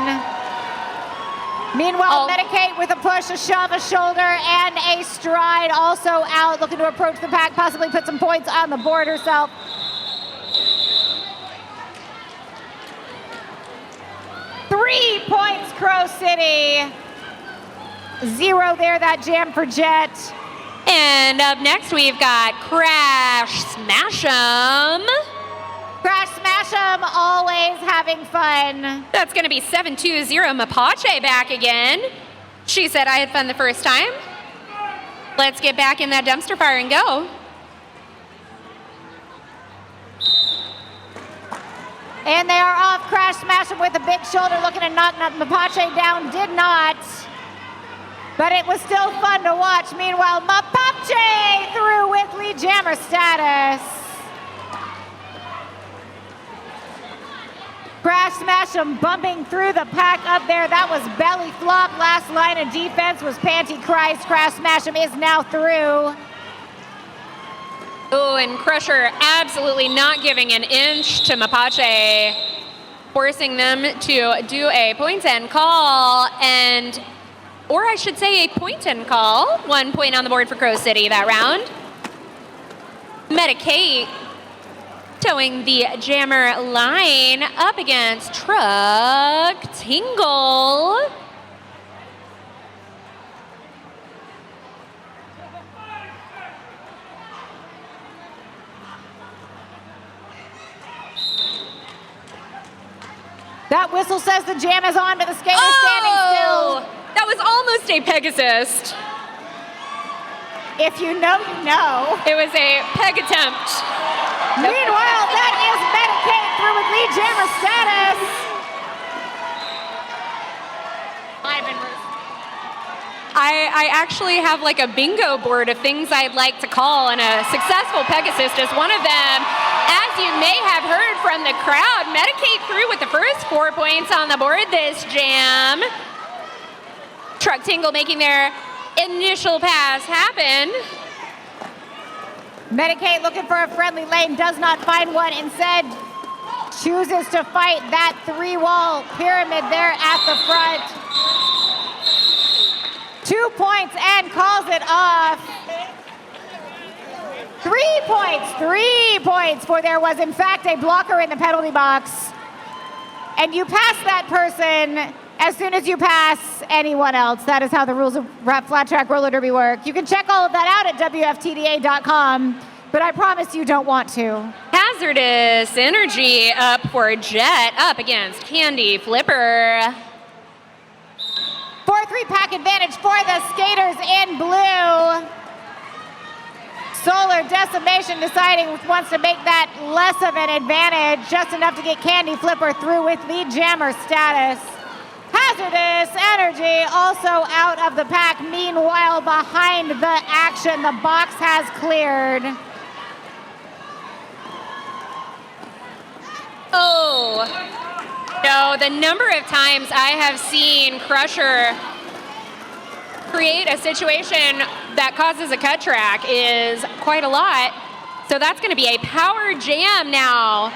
Meanwhile, Medicate with a push, a shove, a shoulder, and a stride. Also out, looking to approach the pack, possibly put some points on the board herself. Three points, Crow City. 0 there, that jam for Jet.
And up next, we've got Crash Smash 'em.
Crash Smash 'em, always having fun.
That's going to be 720 Mapache back again. She said I had fun the first time. Let's get back in that dumpster fire and go.
And they are off. Crash Smash 'em with a big shoulder, looking to knock Mapache down. Did not. But it was still fun to watch. Meanwhile, Mapache through with lead jammer status. Crash Smash 'em bumping through the pack up there. That was belly flop. Last line of defense was Panty Christ. Crash Smash 'em is now through.
Oh, and Crusher absolutely not giving an inch to Mapache, forcing them to do a point and call, or I should say a point and call. 1 point on the board for Crow City that round. Medicate towing the jammer line up against Truck Tingle.
That whistle says the jam is on, but the skater's standing still.
That was almost a Pegasus.
If you know, you know.
It was a peg attempt.
Meanwhile, that is Medicaid through with lead jammer status.
I actually have like a bingo board of things I'd like to call, and a successful Pegasus is one of them. As you may have heard from the crowd, Medicaid through with the first 4 points on the board this jam. Truck Tingle making their initial pass happen.
Medicaid looking for a friendly lane, does not find one. Instead, chooses to fight that three-wall pyramid there at the front. 2 points and calls it off. 3 points, 3 points, for there was in fact a blocker in the penalty box. And you pass that person as soon as you pass anyone else. That is how the rules of flat track roller derby work. You can check all of that out at WFTDA.com, but I promise you don't want to.
Hazardous Energy up for Jet, up against Candy Flipper.
4-3 pack advantage for the skaters in blue. Solar Decimation deciding wants to make that less of an advantage, just enough to get Candy Flipper through with lead jammer status. Hazardous Energy also out of the pack. Meanwhile, behind the action, the box has cleared.
Oh, no, the number of times I have seen Crusher create a situation that causes a cut track is quite a lot. So that's going to be a power jam now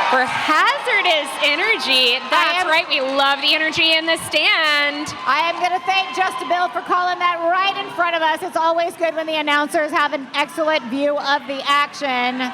for Hazardous Energy. That's right, we love the energy in the stand.
I am going to thank Just a Bill for calling that right in front of us. It's always good when the announcers have an excellent view of the action.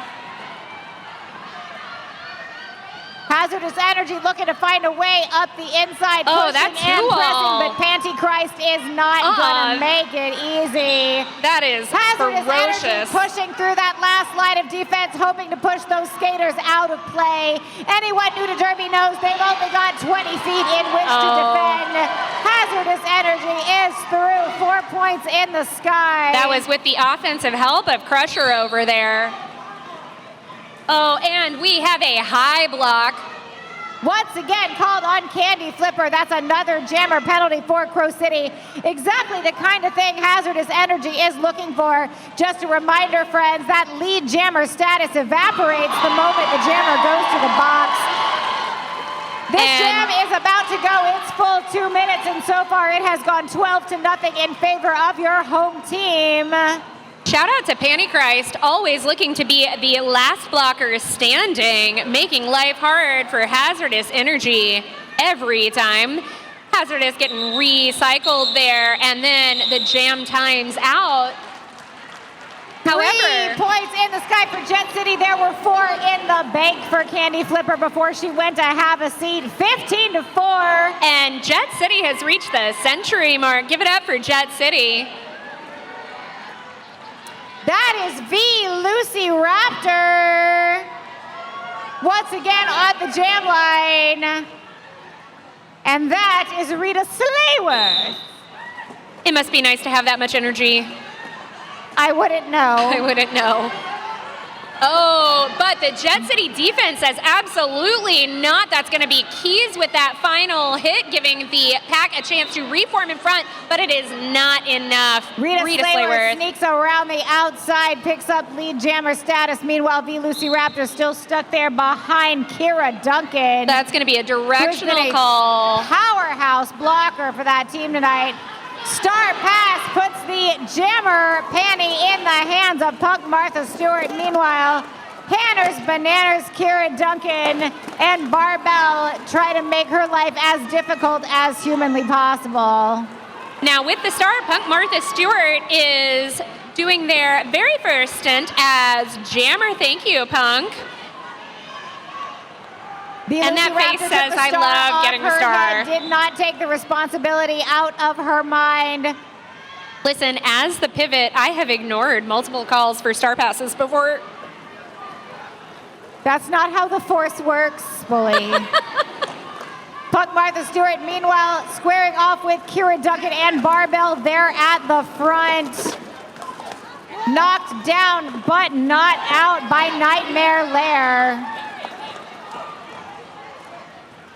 Hazardous Energy looking to find a way up the inside, pushing and pressing, but Pantychrist is not gonna make it easy.
That is
Hazardous
ferocious.
Energy pushing through that last line of defense, hoping to push those skaters out of play. Anyone new to Derby knows they've only got 20 feet in which to defend. Hazardous Energy is through, 4 points in the sky.
That was with the offensive help of Crusher over there. Oh, and we have a high block.
Once again called on Candy Flipper. That's another jammer penalty for Crow City. Exactly the kind of thing Hazardous Energy is looking for. Just a reminder, friends, that lead jammer status evaporates the moment the jammer goes to the box. This jam is about to go its full 2 minutes, and so far it has gone 12-0 in favor of your home team.
Shout out to Pantychrist, always looking to be the last blocker standing, making life hard for Hazardous Energy every time. Hazardous getting recycled there, and then the jam times out. However,
3 points in the sky for Jet City. There were 4 in the bank for Candy Flipper before she went to have a seat. 15-4.
And Jet City has reached the century mark. Give it up for Jet City.
That is V. Lucy Raptor. Once again on the jam line. And that is Rita Slayworth.
It must be nice to have that much energy.
I wouldn't know.
I wouldn't know. Oh, but the Jet City defense says absolutely not. That's going to be keys with that final hit, giving the pack a chance to reform in front, but it is not enough.
Rita Slayworth sneaks around the outside, picks up lead jammer status. Meanwhile, V. Lucy Raptor still stuck there behind Kira Duncan.
That's going to be a directional call.
Powerhouse blocker for that team tonight. Star pass puts the jammer panty in the hands of Punk Martha Stewart. Meanwhile, Hanners, Bananas, Kira Duncan, and Barbell try to make her life as difficult as humanly possible.
Now with the star, Punk Martha Stewart is doing their very first stint as jammer. Thank you, Punk. And that face says, I love getting the star.
Did not take the responsibility out of her mind.
Listen, as the pivot, I have ignored multiple calls for star passes before.
That's not how the force works, bully. Punk Martha Stewart, meanwhile, squaring off with Kira Duncan and Barbell there at the front. Knocked down, but not out by Nightmare Lair.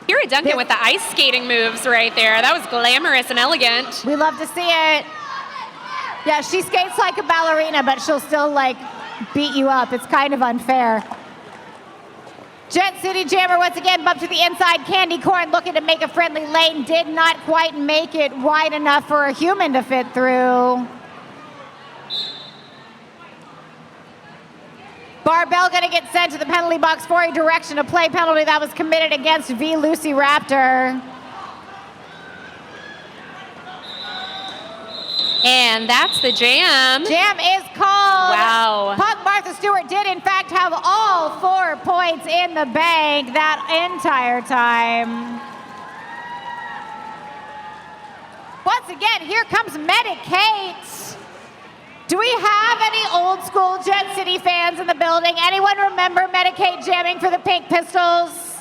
Kira Duncan with the ice skating moves right there. That was glamorous and elegant.
We love to see it. Yeah, she skates like a ballerina, but she'll still, like, beat you up. It's kind of unfair. Jet City Jammer once again bumped to the inside. Candy Corn looking to make a friendly lane. Did not quite make it wide enough for a human to fit through. Barbell going to get sent to the penalty box for a direction of play penalty that was committed against V. Lucy Raptor.
And that's the jam.
Jam is called.
Wow.
Punk Martha Stewart did, in fact, have all 4 points in the bank that entire time. Once again, here comes Medicate. Do we have any old school Jet City fans in the building? Anyone remember Medicate jamming for the Pink Pistols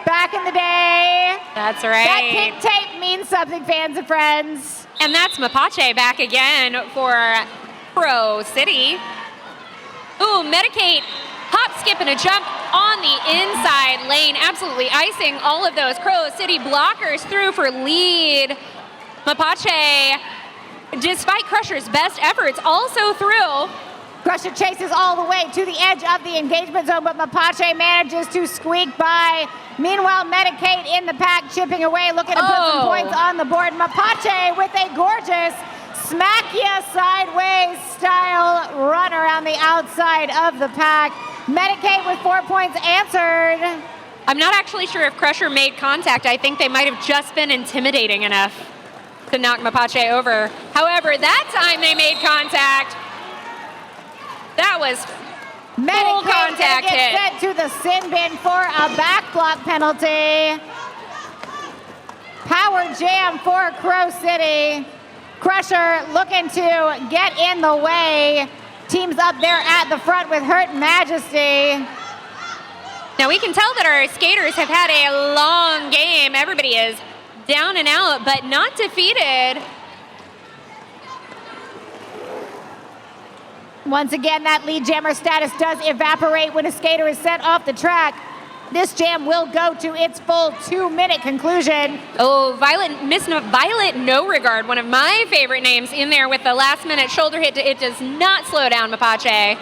back in the day?
That's right.
That pink tape means something, fans and friends.
And that's Mapache back again for Pro City. Ooh, Medicate, hop, skip, and a jump on the inside lane. Absolutely icing all of those Pro City blockers through for lead. Mapache, despite Crusher's best efforts, also through.
Crusher chases all the way to the edge of the engagement zone, but Mapache manages to squeak by. Meanwhile, Medicate in the pack, chipping away, looking to put some points on the board. Mapache with a gorgeous smack ya sideways style run around the outside of the pack. Medicate with 4 points answered.
I'm not actually sure if Crusher made contact. I think they might have just been intimidating enough to knock Mapache over. However, that time they made contact. That was full contact hit.
Sent to the sin bin for a back block penalty. Power jam for Crow City. Crusher looking to get in the way. Teams up there at the front with Hurt Majesty.
Now we can tell that our skaters have had a long game. Everybody is down and out, but not defeated.
Once again, that lead jammer status does evaporate when a skater is sent off the track. This jam will go to its full 2-minute conclusion.
Oh, Miss Violet No Regard, one of my favorite names in there with the last minute shoulder hit. It does not slow down Mapache.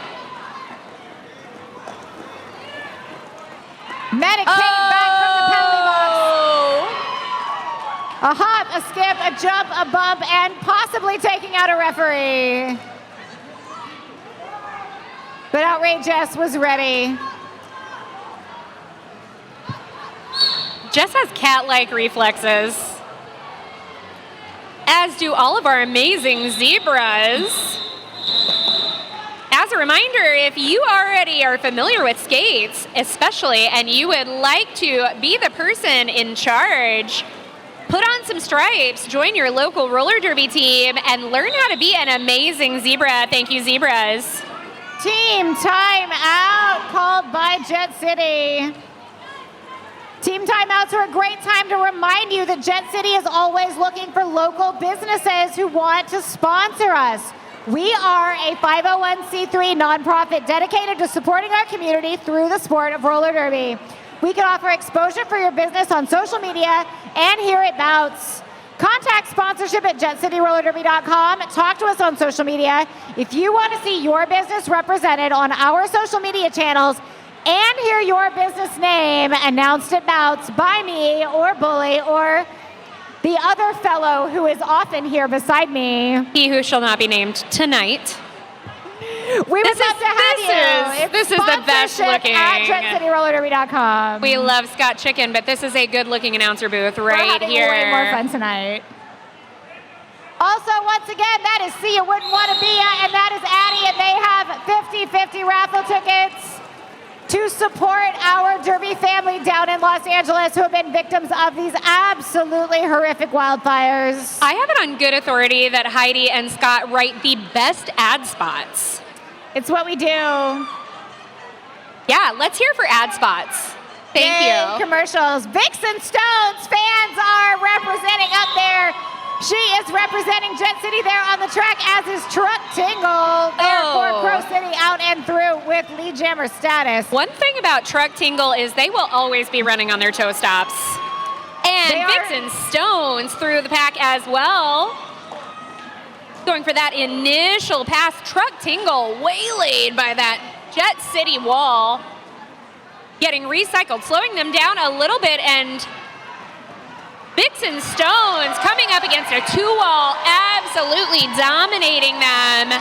Medicate back from the penalty box. A hop, a skip, a jump, a bump, and possibly taking out a referee. But Outrageous was ready.
Jess has cat-like reflexes, as do all of our amazing zebras. As a reminder, if you already are familiar with skates, especially, and you would like to be the person in charge, put on some stripes, join your local roller derby team, and learn how to be an amazing zebra. Thank you, zebras.
Team timeout called by Jet City. Team timeouts are a great time to remind you that Jet City is always looking for local businesses who want to sponsor us. We are a 501c3 nonprofit dedicated to supporting our community through the sport of roller derby. We can offer exposure for your business on social media and here at Bouts. Contact sponsorship at jetcityrollerderby.com. Talk to us on social media. If you want to see your business represented on our social media channels and hear your business name announced at Bouts by me or Bully or the other fellow who is often here beside me.
He who shall not be named tonight.
We would love to have you.
This is the best looking.
At jetcityrollerderby.com.
We love Scott Chicken, but this is a good looking announcer booth right
We're having
here.
way more fun tonight. Also, once again, that is See You Wouldn't Want to Be Ya, and that is Addie, and they have 50-50 raffle tickets to support our Derby family down in Los Angeles who have been victims of these absolutely horrific wildfires.
I have it on good authority that Heidi and Scott write the best ad spots.
It's what we do.
Yeah, let's hear for ad spots. Thank
Yay,
you.
Commercials. Vixen Stones fans are representing up there. She is representing Jet City there on the track, as is Truck Tingle there for Crow City, out and through with lead jammer status.
One thing about Truck Tingle is they will always be running on their toe stops. And Vixen Stones through the pack as well. Going for that initial pass. Truck Tingle waylaid by that Jet City wall. Getting recycled, slowing them down a little bit, and Vixen Stones coming up against a two-wall, absolutely dominating them.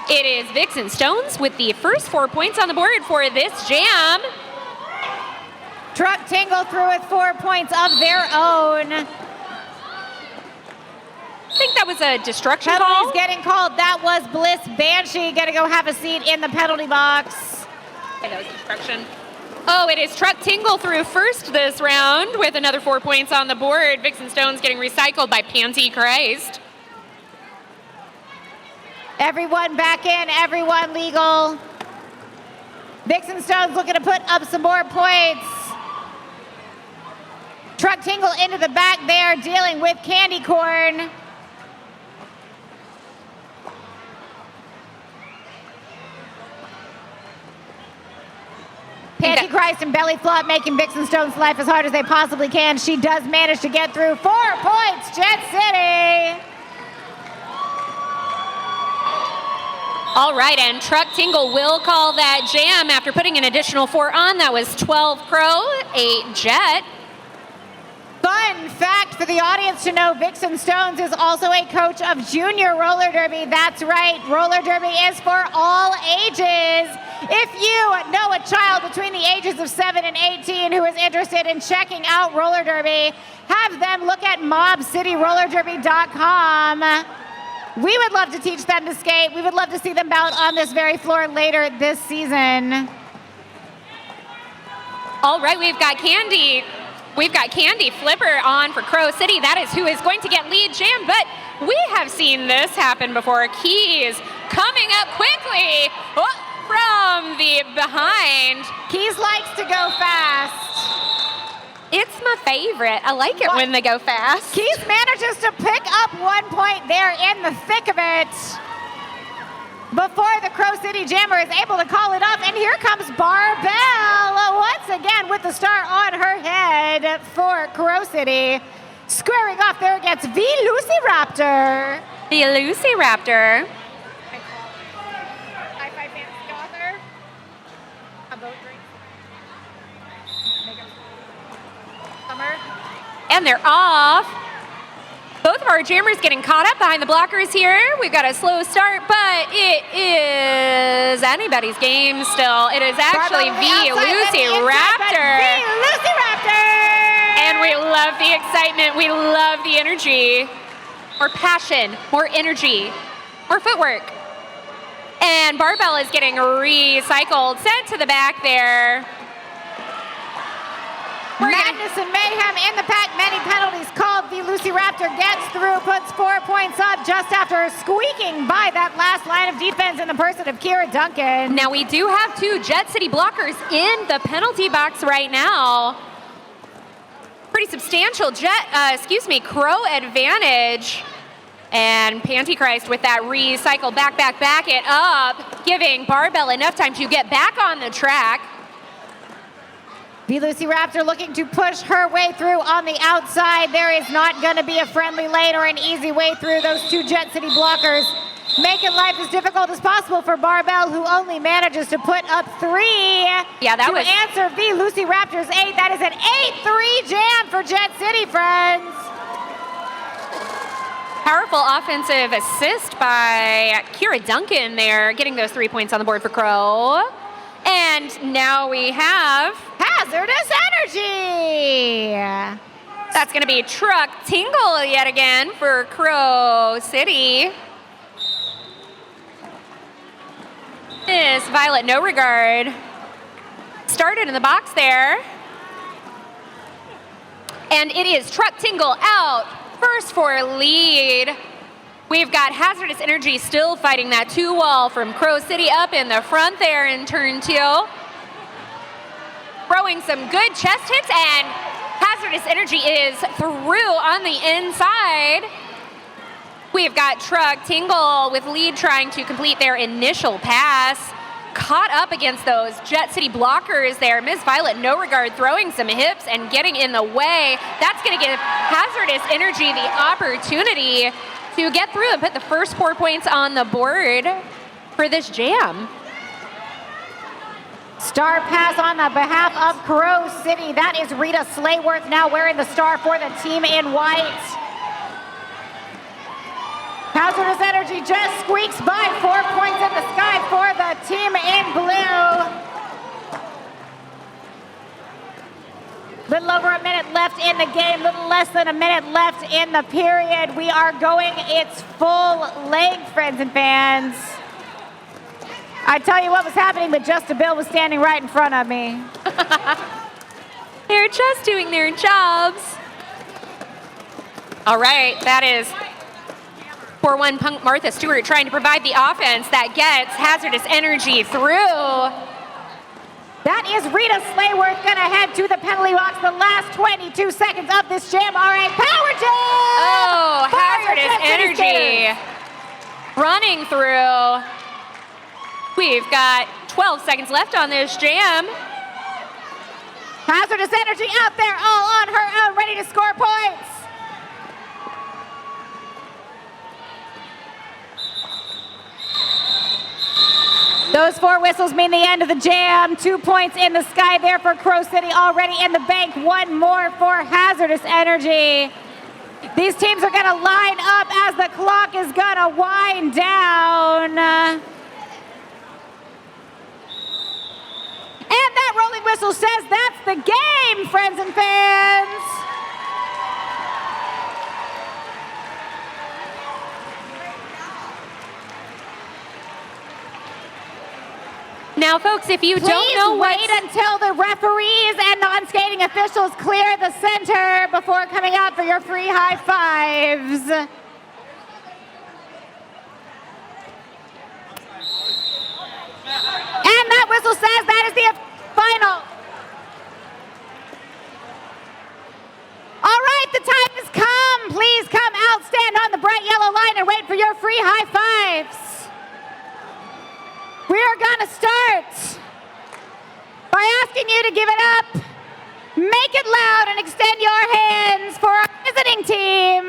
It is Vixen Stones with the first 4 points on the board for this jam.
Truck Tingle through with 4 points of their own.
I think that was a destruction
Penalties
call.
getting called. That was Bliss Banshee. Gonna go have a seat in the penalty box.
Okay, that was destruction. Oh, it is Truck Tingle through first this round with another 4 points on the board. Vixen Stones getting recycled by Panty Christ.
Everyone back in, everyone legal. Vixen Stones looking to put up some more points. Truck Tingle into the back there, dealing with Candy Corn. Panty Christ and Belly Flop making Vixen Stone's life as hard as they possibly can. She does manage to get through. 4 points, Jet City.
All right, and Truck Tingle will call that jam after putting an additional 4 on. That was 12 Crow, 8 Jet.
Fun fact for the audience to know, Vixen Stones is also a coach of junior roller derby. That's right, roller derby is for all ages. If you know a child between the ages of 7 and 18 who is interested in checking out roller derby, have them look at mobcityrollerderby.com. We would love to teach them to skate. We would love to see them bout on this very floor later this season.
All right, we've got Candy Flipper on for Crow City. That is who is going to get lead jam, but we have seen this happen before. Keys coming up quickly from the behind.
Keys likes to go fast.
It's my favorite. I like it when they go fast.
Keys manages to pick up 1 point there in the thick of it before the Crow City Jammer is able to call it up. And here comes Barbell once again with the star on her head for Crow City. Squaring off there against Velociraptor.
The Velociraptor.
Hi-Fi Fantasy author. A boat drink. Summer.
And they're off. Both of our jammers getting caught up behind the blockers here. We've got a slow start, but it is anybody's game still. It is actually Velociraptor. And we love the excitement. We love the energy. More passion, more energy, more footwork. And Barbell is getting recycled, sent to the back there.
Madness and mayhem in the pack. Many penalties called. Velociraptor gets through, puts 4 points up just after squeaking by that last line of defense in the person of Kira Duncan.
Now we do have 2 Jet City blockers in the penalty box right now. Pretty substantial Crow advantage. And Panty Christ with that recycle back it up, giving Barbell enough time to get back on the track.
Velociraptor looking to push her way through on the outside. There is not going to be a friendly lane or an easy way through those 2 Jet City blockers, making life as difficult as possible for Barbell, who only manages to put up 3 to answer Velociraptor's 8. That is an 8-3 jam for Jet City, friends.
Powerful offensive assist by Kira Duncan there, getting those 3 points on the board for Crow. And now we have
Hazardous Energy.
That's going to be Truck Tingle yet again for Crow City. Is Violet No Regard. Started in the box there. And it is Truck Tingle out first for lead. We've got Hazardous Energy still fighting that 2-wall from Crow City up in the front there in turn 2. throwing some good chest hits, and Hazardous Energy is through on the inside. We've got Truck Tingle with lead trying to complete their initial pass. Caught up against those Jet City blockers there. Miss Violet No Regard throwing some hips and getting in the way. That's going to give Hazardous Energy the opportunity to get through and put the first 4 points on the board for this jam.
Star pass on the behalf of Crow City. That is Rita Slayworth now wearing the star for the team in white. Hazardous Energy just squeaks by, 4 points in the sky for the team in blue. Little over a minute left in the game, little less than a minute left in the period. We are going its full length, friends and fans. I tell you what was happening, but Just a Bill was standing right in front of me.
They're just doing their jobs. All right, that is 4-1 Punk Martha Stewart trying to provide the offense that gets Hazardous Energy through.
That is Rita Slayworth gonna head to the penalty box the last 22 seconds of this jam. All right, power jam!
Oh, Hazardous Energy running through. We've got 12 seconds left on this jam.
Hazardous Energy out there all on her own, ready to score points. Those 4 whistles mean the end of the jam. 2 points in the sky there for Crow City, already in the bank. 1 more for Hazardous Energy. These teams are gonna line up as the clock is gonna wind down. And that rolling whistle says that's the game, friends and fans.
Now, folks, if you don't know what...
Please wait until the referees and non-skating officials clear the center before coming out for your free high fives. And that whistle says that is the final. All right, the time has come. Please come out, stand on the bright yellow line and wait for your free high fives. We are gonna start by asking you to give it up, make it loud, and extend your hands for our visiting team.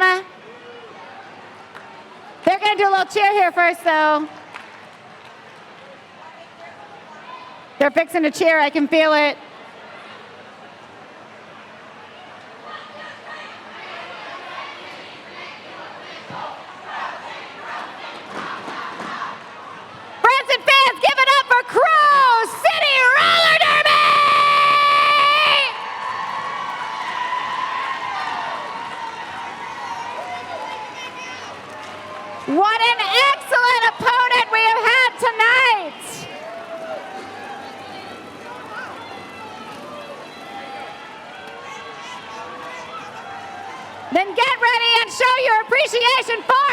They're gonna do a little cheer here first, though. They're fixing to cheer, I can feel it. Friends and fans, give it up for Crow City Roller Derby! What an excellent opponent we have had tonight! Then get ready and show your appreciation for